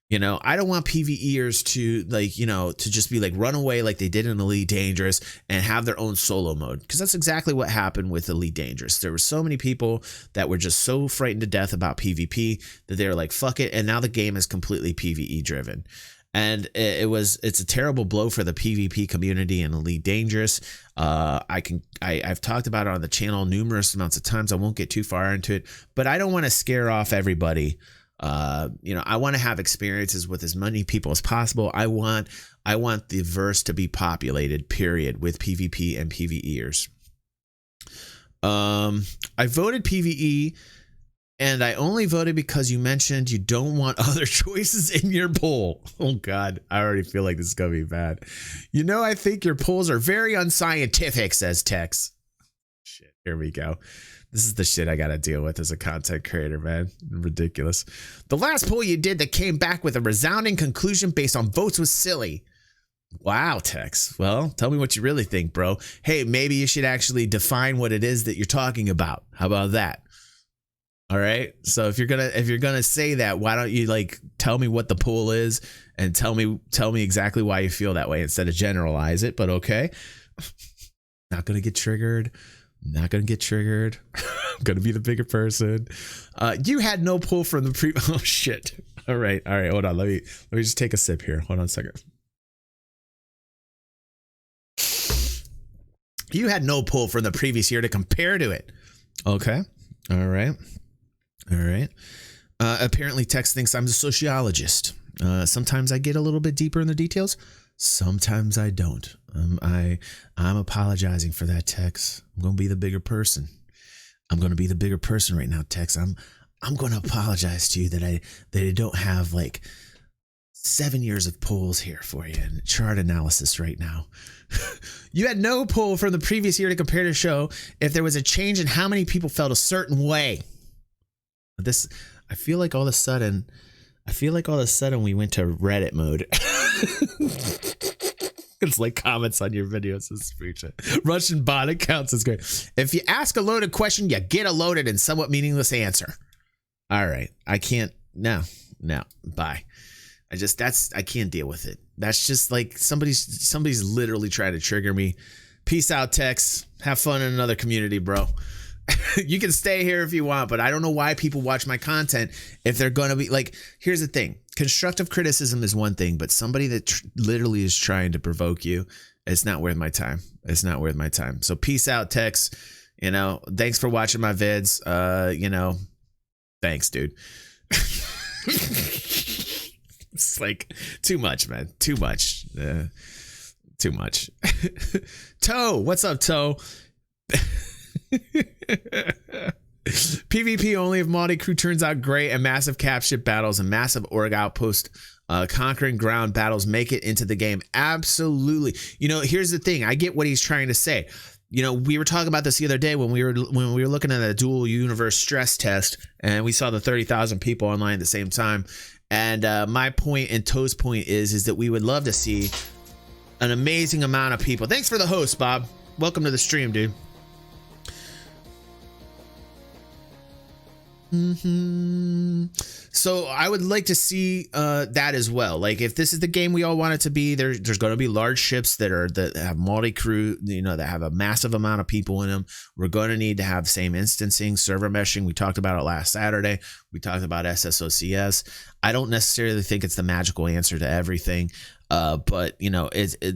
You know, I don't want PvEers to like, you know, to just be like run away like they did in Elite Dangerous and have their own solo mode. Because that's exactly what happened with Elite Dangerous. There were so many people that were just so frightened to death about PvP that they were like, fuck it. And now the game is completely PvE driven. And it's a terrible blow for the PvP community in Elite Dangerous. I've talked about it on the channel numerous amounts of times. I won't get too far into it, but I don't want to scare off everybody. You know, I want to have experiences with as many people as possible. I want the verse to be populated, period, with PvP and PvEers. I voted PvE, and I only voted because you mentioned you don't want other choices in your poll. Oh God, I already feel like this is gonna be bad. You know, I think your polls are very unscientific, says Tex. Shit, here we go. This is the shit I gotta deal with as a content creator, man. Ridiculous. The last poll you did that came back with a resounding conclusion based on votes was silly. Wow, Tex. Well, tell me what you really think, bro. Hey, maybe you should actually define what it is that you're talking about. How about that? All right. So if you're gonna say that, why don't you like tell me what the poll is and tell me exactly why you feel that way instead of generalize it? But okay. Not gonna get triggered. Not gonna get triggered. I'm gonna be the bigger person. You had no pull from the oh shit. All right, hold on. Let me just take a sip here. Hold on a second. You had no pull from the previous year to compare to it. Okay. All right. Apparently Tex thinks I'm a sociologist. Sometimes I get a little bit deeper in the details. Sometimes I don't. I'm apologizing for that, Tex. I'm gonna be the bigger person. I'm gonna be the bigger person right now, Tex. I'm gonna apologize to you that I don't have like 7 years of polls here for you and chart analysis right now. You had no poll from the previous year to compare to show if there was a change in how many people felt a certain way. This, I feel like all of a sudden we went to Reddit mode. It's like comments on your videos. This is Russian bot accounts is great. If you ask a loaded question, you get a loaded and somewhat meaningless answer. All right. I can't. No. Bye. I can't deal with it. That's just like somebody's literally trying to trigger me. Peace out, Tex. Have fun in another community, bro. You can stay here if you want, but I don't know why people watch my content if they're going to be like, here's the thing. Constructive criticism is one thing, but somebody that literally is trying to provoke you, it's not worth my time. It's not worth my time. So peace out, Tex. You know, thanks for watching my vids. You know, thanks, dude. It's like too much, man. Too much. Too much. Toe, what's up, Toe? PvP only if multi-crew turns out great and massive cap ship battles and massive org outpost conquering ground battles make it into the game. Absolutely. You know, here's the thing. I get what he's trying to say. You know, we were talking about this the other day when we were looking at a dual universe stress test and we saw the 30,000 people online at the same time. And my point and Toe's point is that we would love to see an amazing amount of people. Thanks for the host, Bob. Welcome to the stream, dude. So I would like to see that as well. Like if this is the game we all want it to be, there's going to be large ships that have multi-crew, you know, that have a massive amount of people in them. We're going to need to have same instancing, server meshing. We talked about it last Saturday. We talked about SSOCS. I don't necessarily think it's the magical answer to everything. But you know,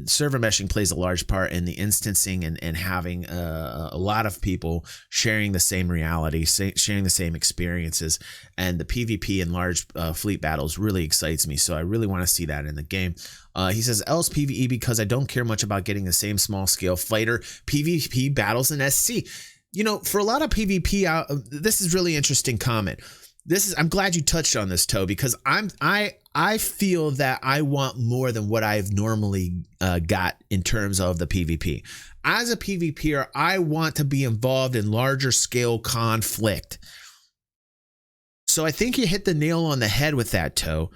server meshing plays a large part in the instancing and having a lot of people sharing the same reality, sharing the same experiences, and the PvP and large fleet battles really excites me. So I really want to see that in the game. He says else PvE because I don't care much about getting the same small scale fighter PvP battles in SC. You know, for a lot of PvP, this is really interesting comment. I'm glad you touched on this, Toe, because I feel that I want more than what I've normally got in terms of the PvP. As a PvPer, I want to be involved in larger scale conflict. So I think you hit the nail on the head with that, Toe.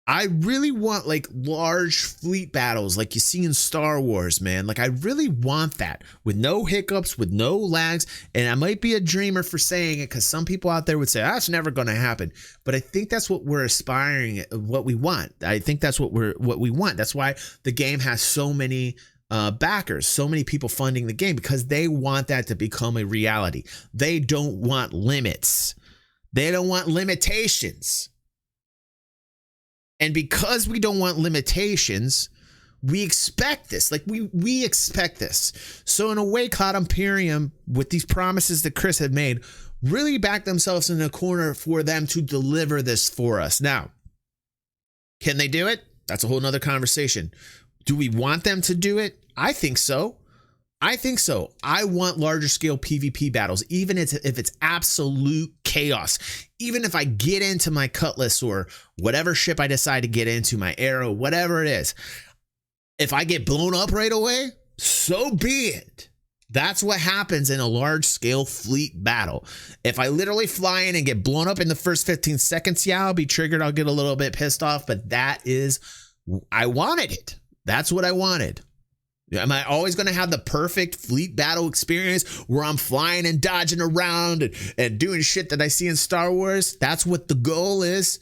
I really want like large fleet battles like you see in Star Wars, man. Like I really want that with no hiccups, with no lags. And I might be a dreamer for saying it because some people out there would say that's never going to happen. But I think that's what we're aspiring, what we want. I think that's what we want. That's why the game has so many backers, so many people funding the game, because they want that to become a reality. They don't want limits. They don't want limitations. And because we don't want limitations, we expect this. Like we expect this. So in a way, Cloud Imperium, with these promises that Chris had made, really backed themselves in a corner for them to deliver this for us. Now, can they do it? That's a whole nother conversation. Do we want them to do it? I think so. I think so. I want larger scale PvP battles, even if it's absolute chaos. Even if I get into my Cutlass or whatever ship I decide to get into, my Arrow, whatever it is, if I get blown up right away, so be it. That's what happens in a large scale fleet battle. If I literally fly in and get blown up in the first 15 seconds, yeah, I'll be triggered. I'll get a little bit pissed off, but I wanted it. That's what I wanted. Am I always going to have the perfect fleet battle experience where I'm flying and dodging around and doing shit that I see in Star Wars? That's what the goal is.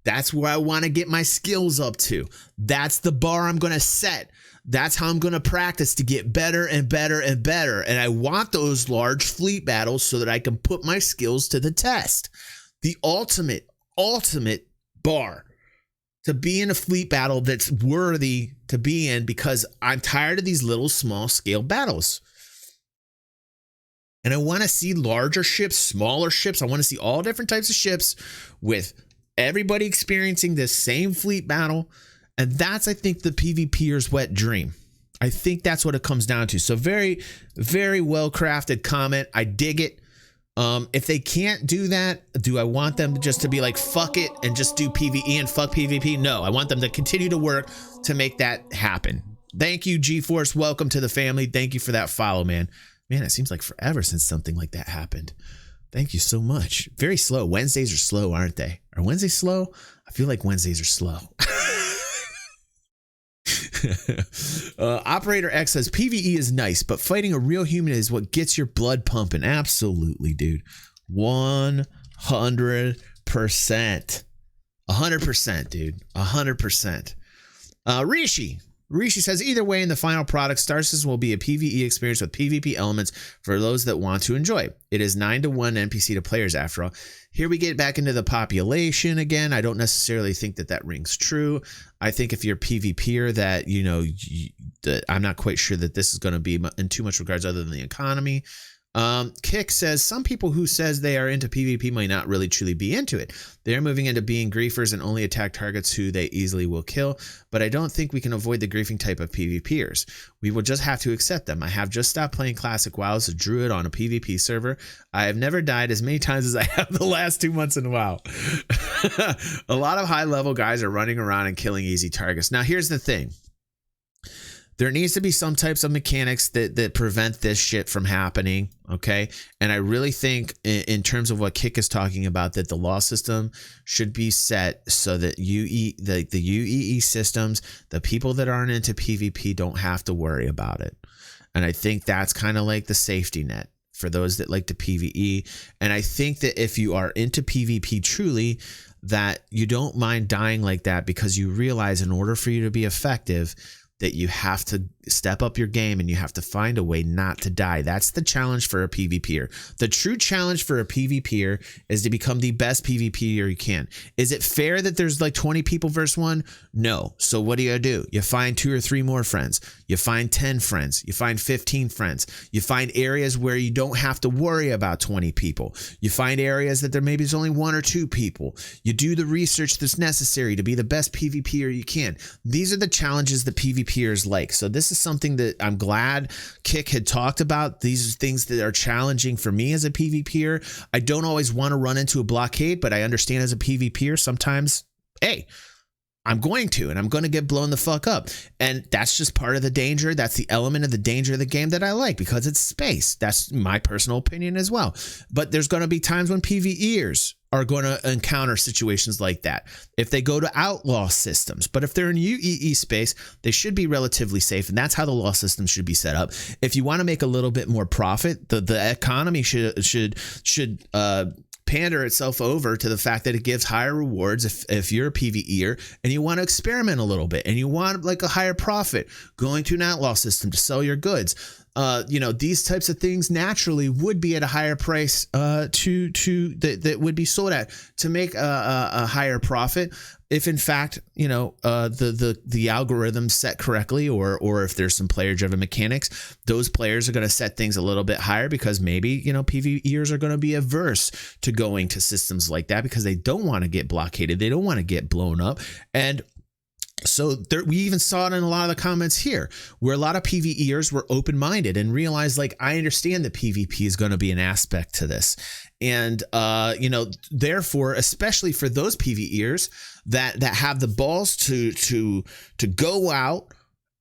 That's where I want to get my skills up to. That's the bar I'm going to set. That's how I'm going to practice to get better and better and better. And I want those large fleet battles so that I can put my skills to the test. The ultimate bar to be in a fleet battle that's worthy to be in, because I'm tired of these little small scale battles. And I want to see larger ships, smaller ships. I want to see all different types of ships with everybody experiencing this same fleet battle. And that's, I think, the PvPer's wet dream. I think that's what it comes down to. So very, very well crafted comment. I dig it. If they can't do that, do I want them just to be like, fuck it and just do PvE and fuck PvP? No, I want them to continue to work to make that happen. Thank you, GeForce. Welcome to the family. Thank you for that follow, man. Man, it seems like forever since something like that happened. Thank you so much. Very slow. Wednesdays are slow, aren't they? Are Wednesdays slow? I feel like Wednesdays are slow. Operator X says PvE is nice, but fighting a real human is what gets your blood pumping. Absolutely, dude. 100%. 100%, dude. 100%. Rishi says, either way, in the final product, Star Citizen will be a PvE experience with PvP elements for those that want to enjoy. It is 9-to-1 NPC to players, after all. Here we get back into the population again. I don't necessarily think that rings true. I think if you're a PvPer, that, you know, I'm not quite sure that this is going to be in too much regards other than the economy. Kick says, some people who says they are into PvP might not really truly be into it. They're moving into being griefers and only attack targets who they easily will kill, but I don't think we can avoid the griefing type of PvPers. We will just have to accept them. I have just stopped playing Classic WoW as a druid on a PvP server. I have never died as many times as I have the last 2 months in WoW. A lot of high level guys are running around and killing easy targets. Now here's the thing. There needs to be some types of mechanics that prevent this shit from happening, okay? And I really think in terms of what Kick is talking about, that the law system should be set so that the UEE systems, the people that aren't into PvP don't have to worry about it. And I think that's kind of like the safety net for those that like to PvE. And I think that if you are into PvP truly, that you don't mind dying like that, because you realize in order for you to be effective, that you have to step up your game and you have to find a way not to die. That's the challenge for a PvPer. The true challenge for a PvPer is to become the best PvPer you can. Is it fair that there's like 20 people versus 1? No. So what do? You find 2 or 3 more friends. You find 10 friends. You find 15 friends. You find areas where you don't have to worry about 20 people. You find areas that there maybe is only 1 or 2 people. You do the research that's necessary to be the best PvPer you can. These are the challenges that PvPers like. So this is something that I'm glad Kick had talked about. These are things that are challenging for me as a PvPer. I don't always want to run into a blockade, but I understand as a PvPer sometimes, hey, I'm going to, and I'm going to get blown the fuck up. And that's just part of the danger. That's the element of the danger of the game that I like, because it's space. That's my personal opinion as well. But there's going to be times when PvEers are going to encounter situations like that if they go to outlaw systems. But if they're in UEE space, they should be relatively safe, and that's how the law system should be set up. If you want to make a little bit more profit, the economy should pander itself over to the fact that it gives higher rewards if you're a PvEer and you want to experiment a little bit and you want like a higher profit going to an outlaw system to sell your goods. These types of things naturally would be at a higher price that would be sold at to make a higher profit. If in fact, the algorithm set correctly, or if there's some player driven mechanics, those players are going to set things a little bit higher because maybe, PvEers are going to be averse to going to systems like that because they don't want to get blockaded. They don't want to get blown up. And so we even saw it in a lot of the comments here where a lot of PvEers were open-minded and realized, like, I understand that PvP is going to be an aspect to this. And, therefore, especially for those PvEers that have the balls to go out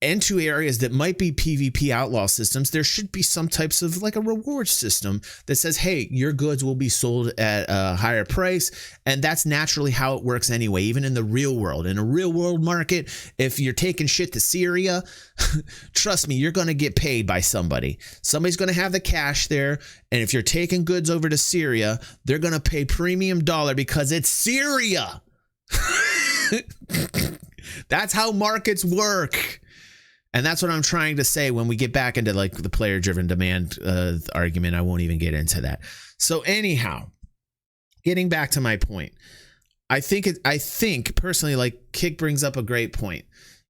into areas that might be PvP outlaw systems, there should be some types of like a reward system that says, hey, your goods will be sold at a higher price. And that's naturally how it works anyway, even in the real world. In a real world market, if you're taking shit to Syria, trust me, you're going to get paid by somebody. Somebody's going to have the cash there. And if you're taking goods over to Syria, they're going to pay premium dollar because it's Syria. That's how markets work. And that's what I'm trying to say when we get back into like the player driven demand argument. I won't even get into that. So anyhow, getting back to my point, I think personally, like Kick brings up a great point.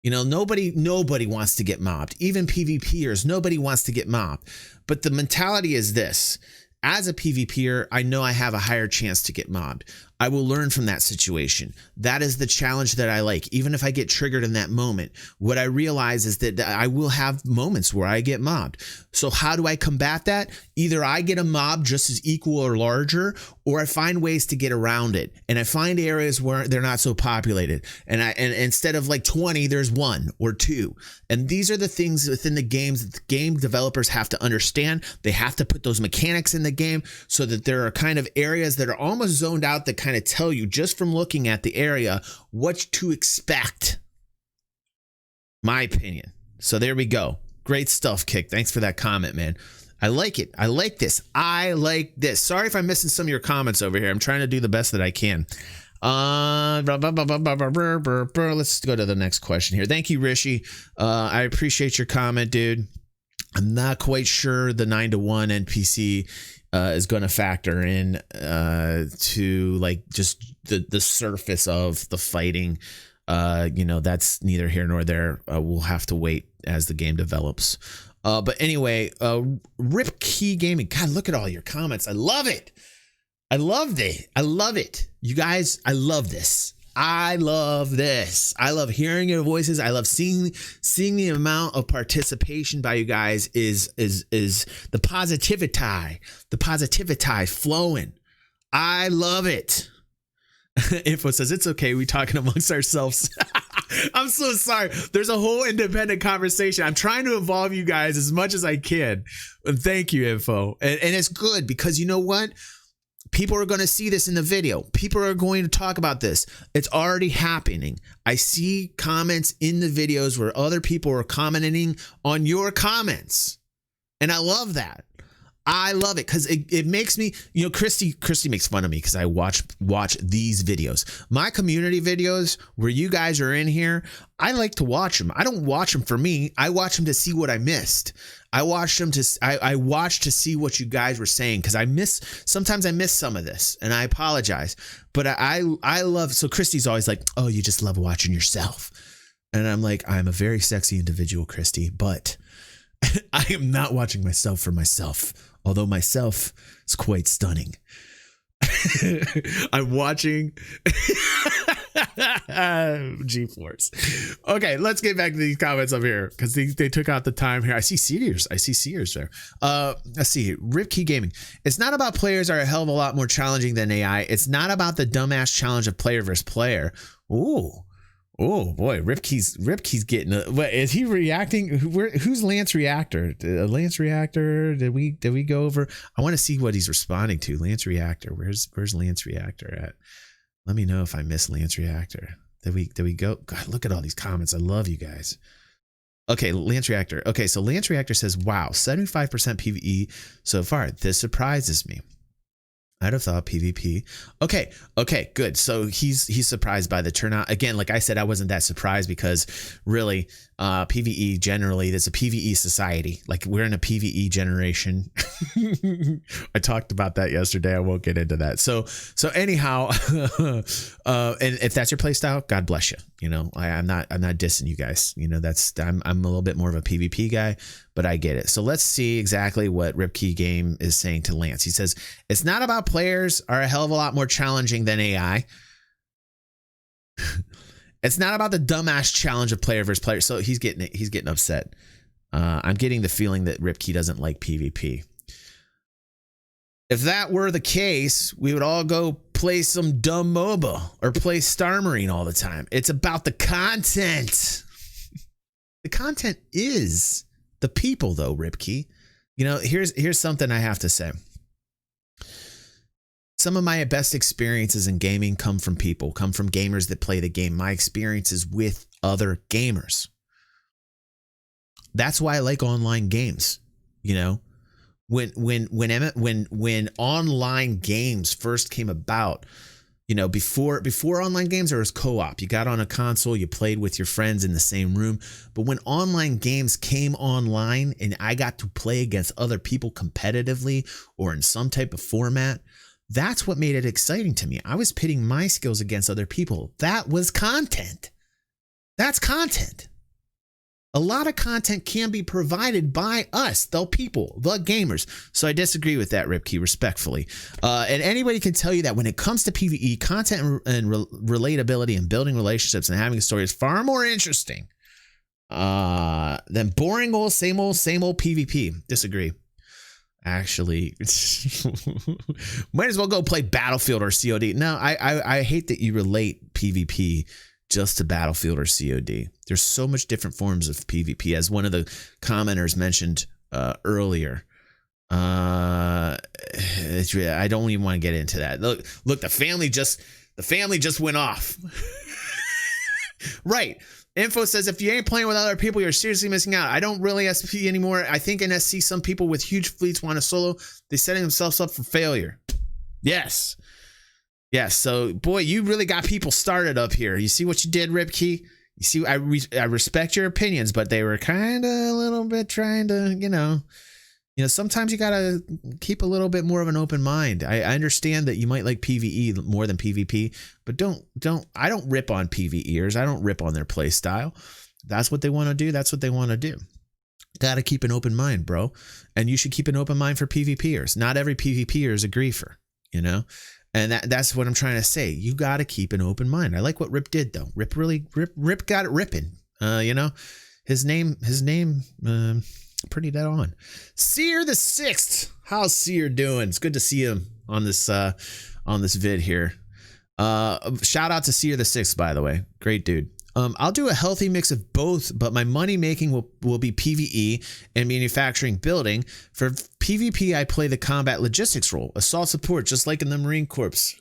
Nobody wants to get mobbed. Even PvPers, nobody wants to get mobbed. But the mentality is this. As a PvPer, I know I have a higher chance to get mobbed. I will learn from that situation. That is the challenge that I like. Even if I get triggered in that moment, what I realize is that I will have moments where I get mobbed. So how do I combat that? Either I get a mob just as equal or larger, or I find ways to get around it. And I find areas where they're not so populated. And instead of like 20, there's 1 or 2. And these are the things within the games that the game developers have to understand. They have to put those mechanics in the game so that there are kind of areas that are almost zoned out that kind of tell you just from looking at the area what to expect. My opinion. So there we go. Great stuff, Kick. Thanks for that comment, man. I like it. I like this. I like this. Sorry if I'm missing some of your comments over here. I'm trying to do the best that I can. Let's go to the next question here. Thank you, Rishi. I appreciate your comment, dude. I'm not quite sure the 9-to-1 NPC is going to factor in to like just the surface of the fighting. That's neither here nor there. We'll have to wait as the game develops. But anyway, Rip Key Gaming. God, look at all your comments. I love it. I love it. You guys, I love this. I love this. I love hearing your voices. I love seeing the amount of participation by you guys is the positivity flowing. I love it. Info says it's okay. We talking amongst ourselves. I'm so sorry. There's a whole independent conversation. I'm trying to involve you guys as much as I can. Thank you, Info. And it's good because you know what? People are going to see this in the video. People are going to talk about this. It's already happening. I see comments in the videos where other people are commenting on your comments. And I love that. I love it because it makes me, Christy makes fun of me because I watch these videos. My community videos where you guys are in here, I like to watch them. I don't watch them for me. I watch them to see what I missed. I watch to see what you guys were saying because sometimes I miss some of this and I apologize. But I love, so Christy's always like, oh, you just love watching yourself. And I'm like, I'm a very sexy individual, Christy, but I am not watching myself for myself. Although myself is quite stunning. I'm watching G-Force. Okay, let's get back to these comments up here because they took out the time here. I see Sears there. Let's see. Ripkey Gaming. It's not about players are a hell of a lot more challenging than AI. It's not about the dumbass challenge of player versus player. Ooh. Oh boy, Ripkey's getting. What is he reacting? Who's Lance Reactor? Lance Reactor? Did we go over? I want to see what he's responding to. Lance Reactor. Where's Lance Reactor at? Let me know if I missed Lance Reactor. Did we go? God, look at all these comments. I love you guys. Okay, Lance Reactor. Okay, so Lance Reactor says, "Wow, 75% PvE so far. This surprises me. I'd have thought PvP." Okay, good. So he's surprised by the turnout. Again, like I said, I wasn't that surprised because really, PvE generally, there's a PvE society. Like we're in a PvE generation. I talked about that yesterday. I won't get into that. So anyhow, and if that's your play style, God bless you. You know, I'm not dissing you guys. You know, I'm a little bit more of a PvP guy, but I get it. So let's see exactly what Ripkey Game is saying to Lance. He says, "It's not about players are a hell of a lot more challenging than AI. It's not about the dumbass challenge of player versus player." So he's getting upset. I'm getting the feeling that Ripkey doesn't like PvP. If that were the case, we would all go play some dumb MOBA or play Star Marine all the time. It's about the content. The content is the people, though, Ripkey. You know, here's something I have to say. Some of my best experiences in gaming come from people, come from gamers that play the game. My experiences with other gamers. That's why I like online games. You know, when online games first came about, you know, before online games, there was co-op. You got on a console, you played with your friends in the same room. But when online games came online and I got to play against other people competitively or in some type of format, that's what made it exciting to me. I was pitting my skills against other people. That was content. That's content. A lot of content can be provided by us, the people, the gamers. So I disagree with that, Ripkey, respectfully. And anybody can tell you that when it comes to PvE, content and relatability and building relationships and having a story is far more interesting than boring old same old PvP. Disagree. Actually, might as well go play Battlefield or COD. No, I hate that you relate PvP just to Battlefield or COD. There's so much different forms of PvP, as one of the commenters mentioned earlier. I don't even want to get into that. Look, the family just went off. Right. Info says if you ain't playing with other people, you're seriously missing out. I don't really SP anymore. I think in SC, some people with huge fleets want to solo. They're setting themselves up for failure. Yes. So, boy, you really got people started up here. You see what you did, Ripkey? You see, I respect your opinions, but they were kind of a little bit trying to, you know, sometimes you got to keep a little bit more of an open mind. I understand that you might like PvE more than PvP, but I don't rip on PvEers. I don't rip on their play style. That's what they want to do. That's what they want to do. Got to keep an open mind, bro. And you should keep an open mind for PvPers. Not every PvPer is a griefer, you know? And that's what I'm trying to say. You got to keep an open mind. I like what Rip did, though. Rip got it ripping. You know, his name, pretty dead on. Seer the Sixth. How's Seer doing? It's good to see him on this vid here. Shout out to Seer the Sixth, by the way. Great dude. I'll do a healthy mix of both, but my money making will be PvE and manufacturing building. For PvP, I play the combat logistics role, assault support, just like in the Marine Corps.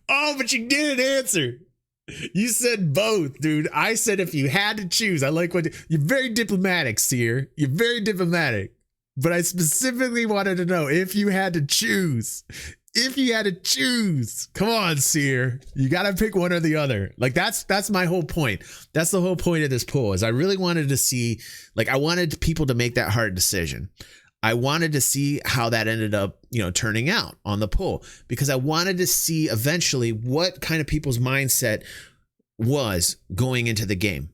Oh, but you didn't answer. You said both, dude. I said if you had to choose. I like you're very diplomatic, Seer. You're very diplomatic. But I specifically wanted to know if you had to choose. If you had to choose, come on, Seer, you got to pick one or the other. Like that's my whole point. That's the whole point of this poll, is I really wanted to see, like, I wanted people to make that hard decision. I wanted to see how that ended up, turning out on the poll, because I wanted to see eventually what kind of people's mindset was going into the game.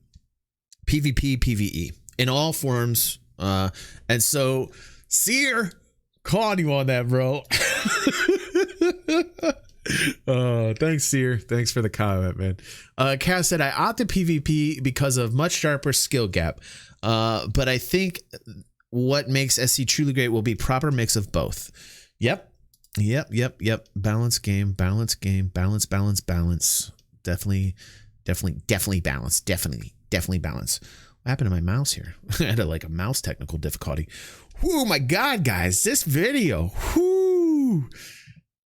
PvP, PvE in all forms. And so, Seer, calling you on that, bro. Thanks, Seer. Thanks for the comment, man. Cass said, I opted PvP because of much sharper skill gap. But I think what makes SC truly great will be proper mix of both. Yep. Balance game. Balance. Definitely Definitely balance. Definitely balance. What happened to my mouse here? I had a mouse technical difficulty. Oh my God, guys, this video. Whoo.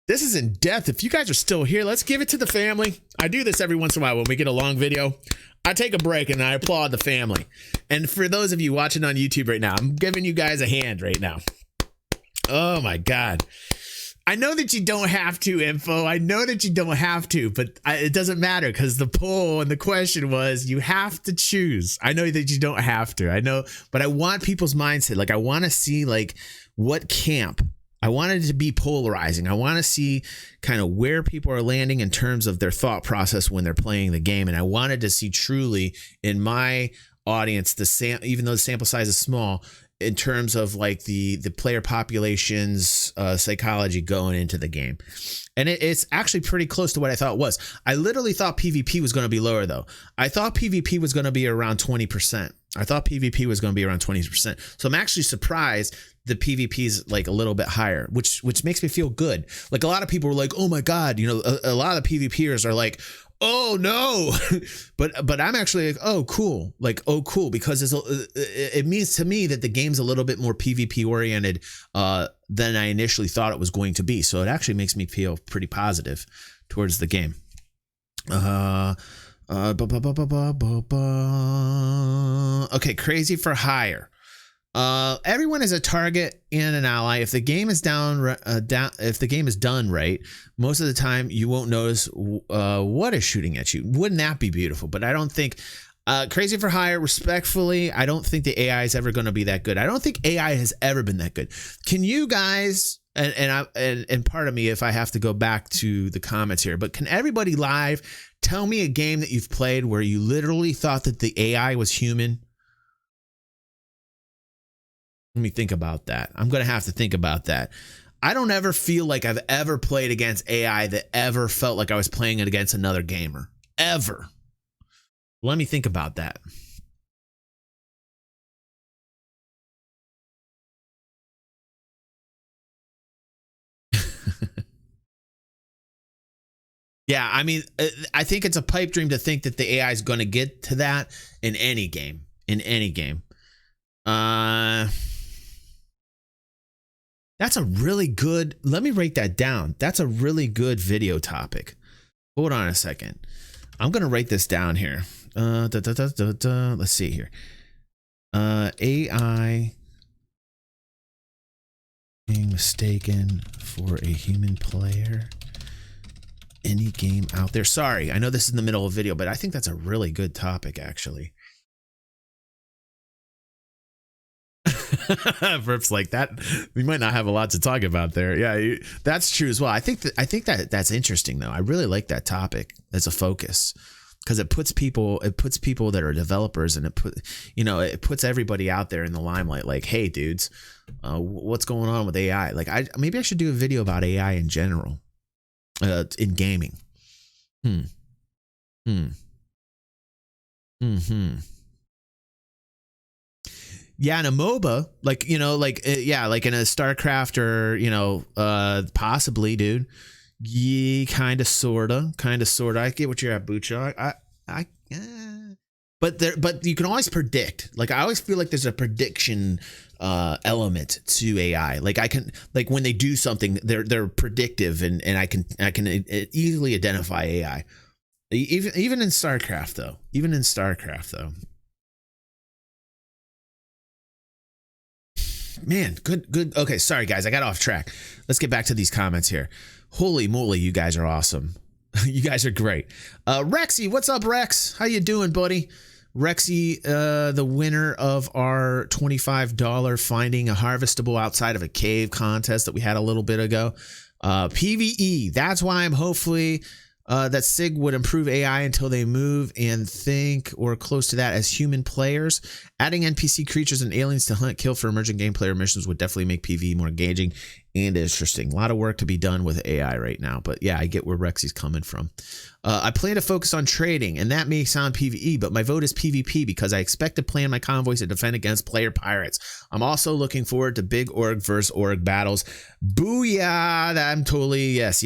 This is in depth. If you guys are still here, let's give it to the family. I do this every once in a while when we get a long video. I take a break and I applaud the family. And for those of you watching on YouTube right now, I'm giving you guys a hand right now. Oh my God. I know that you don't have to, Info. I know that you don't have to, but it doesn't matter because the poll and the question was you have to choose. I know that you don't have to. I know, but I want people's mindset. Like I want to see what camp. I want it to be polarizing. I want to see kind of where people are landing in terms of their thought process when they're playing the game. And I wanted to see truly in my audience, even though the sample size is small, in terms of the player population's psychology going into the game. And it's actually pretty close to what I thought it was. I literally thought PvP was going to be lower, though. I thought PvP was going to be around 20%. I thought PvP was going to be around 20%. So I'm actually surprised the PvP is a little bit higher, which makes me feel good. Like a lot of people were like, oh my God, a lot of PvPers are like, oh no, but I'm actually like, oh cool, because it means to me that the game's a little bit more PvP oriented than I initially thought it was going to be. So it actually makes me feel pretty positive towards the game. Okay, crazy for hire. Everyone is a target and an ally. If the game is if the game is done right, most of the time you won't notice what is shooting at you. Wouldn't that be beautiful? But I don't think crazy for hire. Respectfully, I don't think the AI is ever going to be that good. I don't think AI has ever been that good. Can you guys? And part of me, if I have to go back to the comments here, but can everybody live tell me a game that you've played where you literally thought that the AI was human? Let me think about that. I'm going to have to think about that. I don't ever feel like I've ever played against AI that ever felt like I was playing it against another gamer. Ever. Let me think about that. Yeah, I mean, I think it's a pipe dream to think that the AI is going to get to that in any game. In any game. That's a really good, let me write that down. That's a really good topic. Hold on a second. I'm going to write this down here. Let's see here. AI being mistaken for a human player. Any game out there. Sorry, I know this is in the middle of a video, but I think that's a really good topic, actually. Verps like that. We might not have a lot to talk about there. Yeah, that's true as well. I think that's interesting though. I really like that topic as a focus because it puts people that are developers and it puts everybody out there in the limelight. Like, hey, dudes, what's going on with AI? Maybe I should do a video about AI in general, in gaming. Yeah, in a MOBA, like in a StarCraft or possibly, dude. Yeah, kind of, sorta. I get what you're at, Bucha. But you can always predict. Like I always feel like there's a prediction element to AI. Like I can, when they do something, they're predictive, and I can easily identify AI. Even in StarCraft though. Man, good. Okay, sorry guys, I got off track. Let's get back to these comments here. Holy moly, you guys are awesome. You guys are great. Rexy, what's up, Rex? How you doing, buddy? Rexy, the winner of our $25 finding a harvestable outside of a cave contest that we had a little bit ago. PvE, that's why I'm hopefully that SIG would improve AI until they move and think or close to that as human players. Adding NPC creatures and aliens to hunt, kill for emerging game player missions would definitely make PvE more engaging and interesting. A lot of work to be done with AI right now, but yeah, I get where Rexy's coming from. I plan to focus on trading, and that may sound PvE, but my vote is PvP because I expect to plan my convoys to defend against player pirates. I'm also looking forward to big org versus org battles. Booyah! I'm totally yes.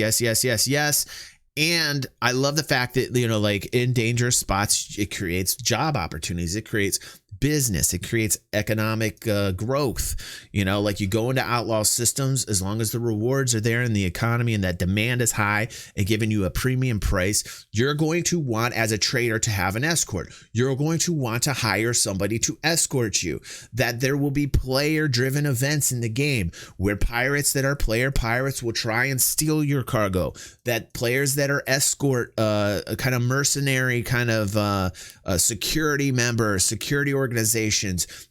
And I love the fact that, you know, like in dangerous spots, it creates job opportunities. It creates business. It creates economic growth. You know, like you go into outlaw systems, as long as the rewards are there in the economy and that demand is high and giving you a premium price, you're going to want, as a trader, to have an escort. You're going to want to hire somebody to escort you. That there will be player driven events in the game where pirates that are player pirates will try and steal your cargo. That players that are escort, kind of mercenary, kind of security members, security organizations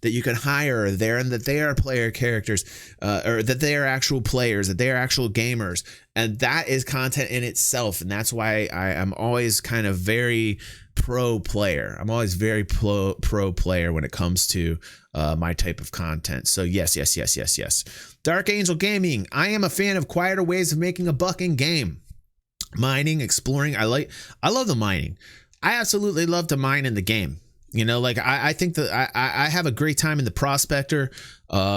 that you can hire there, and that they are player characters, or that they are actual players, that they are actual gamers. And that is content in itself. And that's why I'm always kind of very pro player. I'm always very pro player when it comes to my type of content. So yes. Dark Angel Gaming. I am a fan of quieter ways of making a buck in game. Mining, exploring. I love the mining. I absolutely love to mine in the game. You know, like I think that I have a great time in the prospector.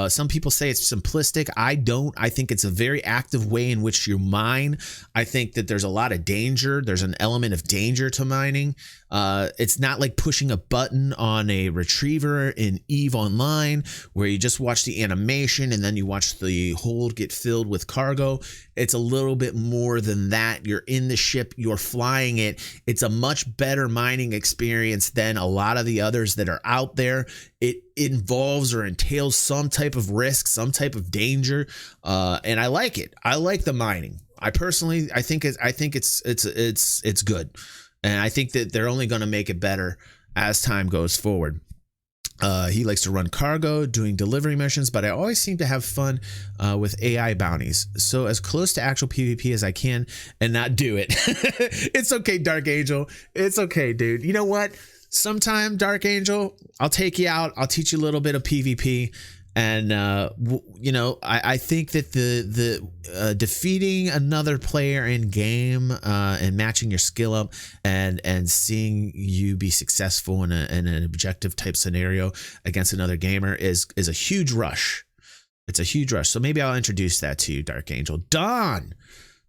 Some people say it's simplistic. I don't. I think it's a very active way in which you mine. I think that there's a lot of danger. There's an element of danger to mining. It's not like pushing a button on a retriever in EVE Online where you just watch the animation and then you watch the hold get filled with cargo. It's a little bit more than that. You're in the ship, you're flying it. It's a much better mining experience than a lot of the others that are out there. It involves or entails some type of risk, some type of danger, and I like it. I like the mining. I personally, I think it's good, and I think that they're only going to make it better as time goes forward. He likes to run cargo, doing delivery missions, but I always seem to have fun with AI bounties. So as close to actual PvP as I can and not do it. It's okay, Dark Angel. It's okay, dude. You know what? Sometime, Dark Angel, I'll take you out. I'll teach you a little bit of PvP. And, you know, I think that the defeating another player in game and matching your skill up and seeing you be successful in an objective type scenario against another gamer is a huge rush. It's a huge rush. So maybe I'll introduce that to you, Dark Angel. Don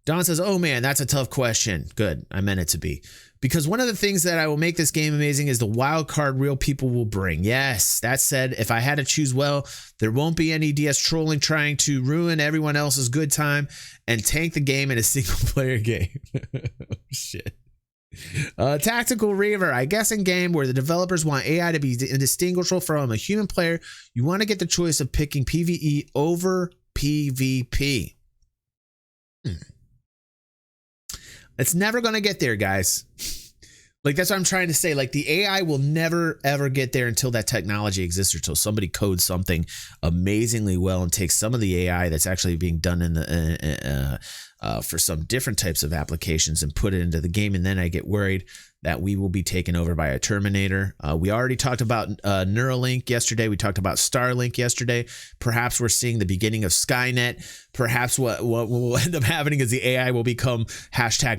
says, oh, man, that's a tough question. Good. I meant it to be. Because one of the things that I will make this game amazing is the wild card real people will bring. Yes, that said, if I had to choose well, there won't be any DS trolling trying to ruin everyone else's good time and tank the game in a single player game. Shit. Tactical Reaver. I guess in game where the developers want AI to be indistinguishable from a human player, you want to get the choice of picking PvE over PvP. It's never going to get there, guys. Like, that's what I'm trying to say. Like, the AI will never, ever get there until that technology exists or until somebody codes something amazingly well and takes some of the AI that's actually being done in the for some different types of applications and put it into the game. And then I get worried that we will be taken over by a Terminator. We already talked about Neuralink yesterday. We talked about Starlink yesterday. Perhaps we're seeing the beginning of Skynet. Perhaps what will end up happening is the AI will become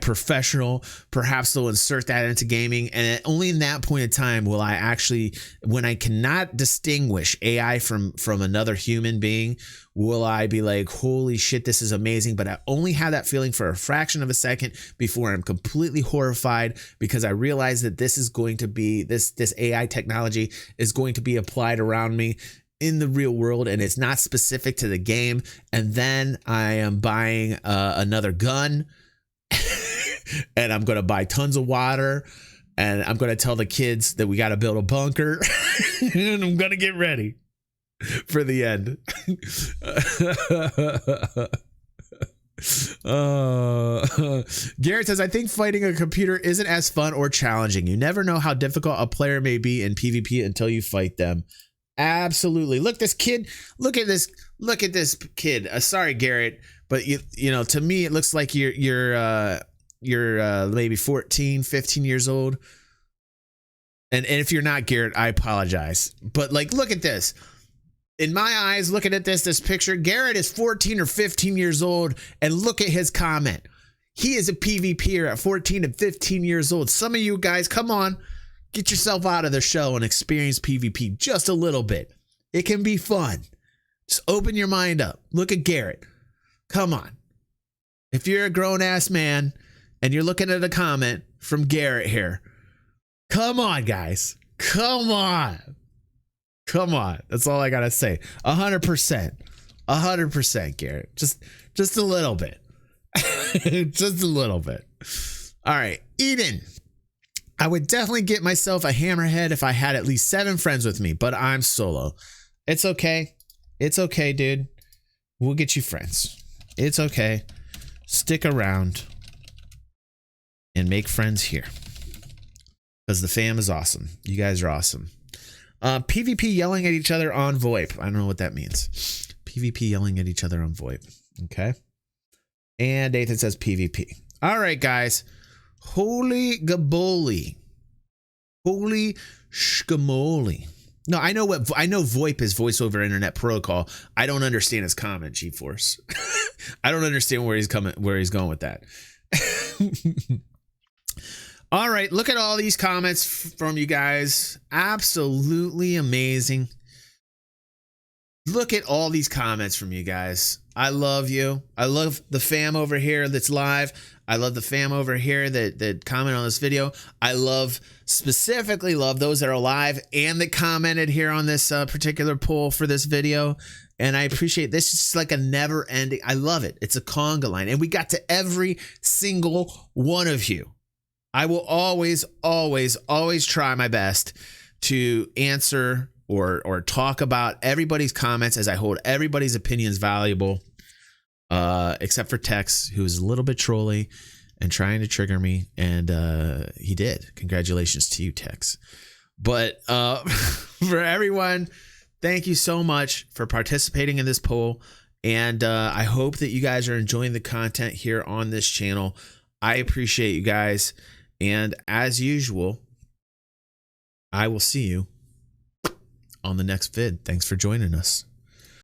#professional. Perhaps they'll insert that into gaming. And only in that point in time will I actually, when I cannot distinguish AI from another human being, will I be like, holy shit, this is amazing. But I only have that feeling for a fraction of a second before I'm completely horrified, because I realize that this is going to be, this AI technology is going to be applied around me in the real world, and it's not specific to the game. And then I am buying another gun and I'm going to buy tons of water, and I'm going to tell the kids that we got to build a bunker and I'm going to get ready for the end. Garrett says, I think fighting a computer isn't as fun or challenging. You never know how difficult a player may be in PvP until you fight them. Absolutely. Look, this kid, look at this kid. Sorry, Garrett, but you know, to me, it looks like you're maybe 14, 15 years old. And if you're not, Garrett, I apologize. But like, look at this. In my eyes, looking at this picture, Garrett is 14 or 15 years old, and look at his comment. He is a PvPer at 14 and 15 years old. Some of you guys, come on, get yourself out of the show and experience PvP just a little bit. It can be fun. Just open your mind up. Look at Garrett. Come on. If you're a grown-ass man and you're looking at a comment from Garrett here. Come on, guys. Come on. Come on. That's all I got to say. 100%. 100%, Garrett. Just a little bit. Just a little bit. All right. Eden. I would definitely get myself a hammerhead if I had at least 7 friends with me, but I'm solo. It's okay. It's okay, dude. We'll get you friends. It's okay. Stick around and make friends here. Because the fam is awesome. You guys are awesome. PvP yelling at each other on VoIP. I don't know what that means. PvP yelling at each other on VoIP. Okay. And Nathan says PvP. All right, guys. Holy gaboli. Holy shkamoli. No, I know VoIP is voice over internet protocol. I don't understand his comment, GeForce. I don't understand where he's going with that. All right, look at all these comments from you guys. Absolutely amazing. Look at all these comments from you guys. I love you. I love the fam over here that's live. I love the fam over here that comment on this video. I specifically love those that are live and that commented here on this particular poll for this video. And I appreciate this. It's just like a never ending. I love it. It's a conga line. And we got to every single one of you. I will always, always, always try my best to answer or talk about everybody's comments as I hold everybody's opinions valuable, except for Tex, who is a little bit trolly and trying to trigger me, and he did. Congratulations to you, Tex. But for everyone, thank you so much for participating in this poll, and I hope that you guys are enjoying the content here on this channel. I appreciate you guys, and as usual, I will see you on the next vid. Thanks for joining us.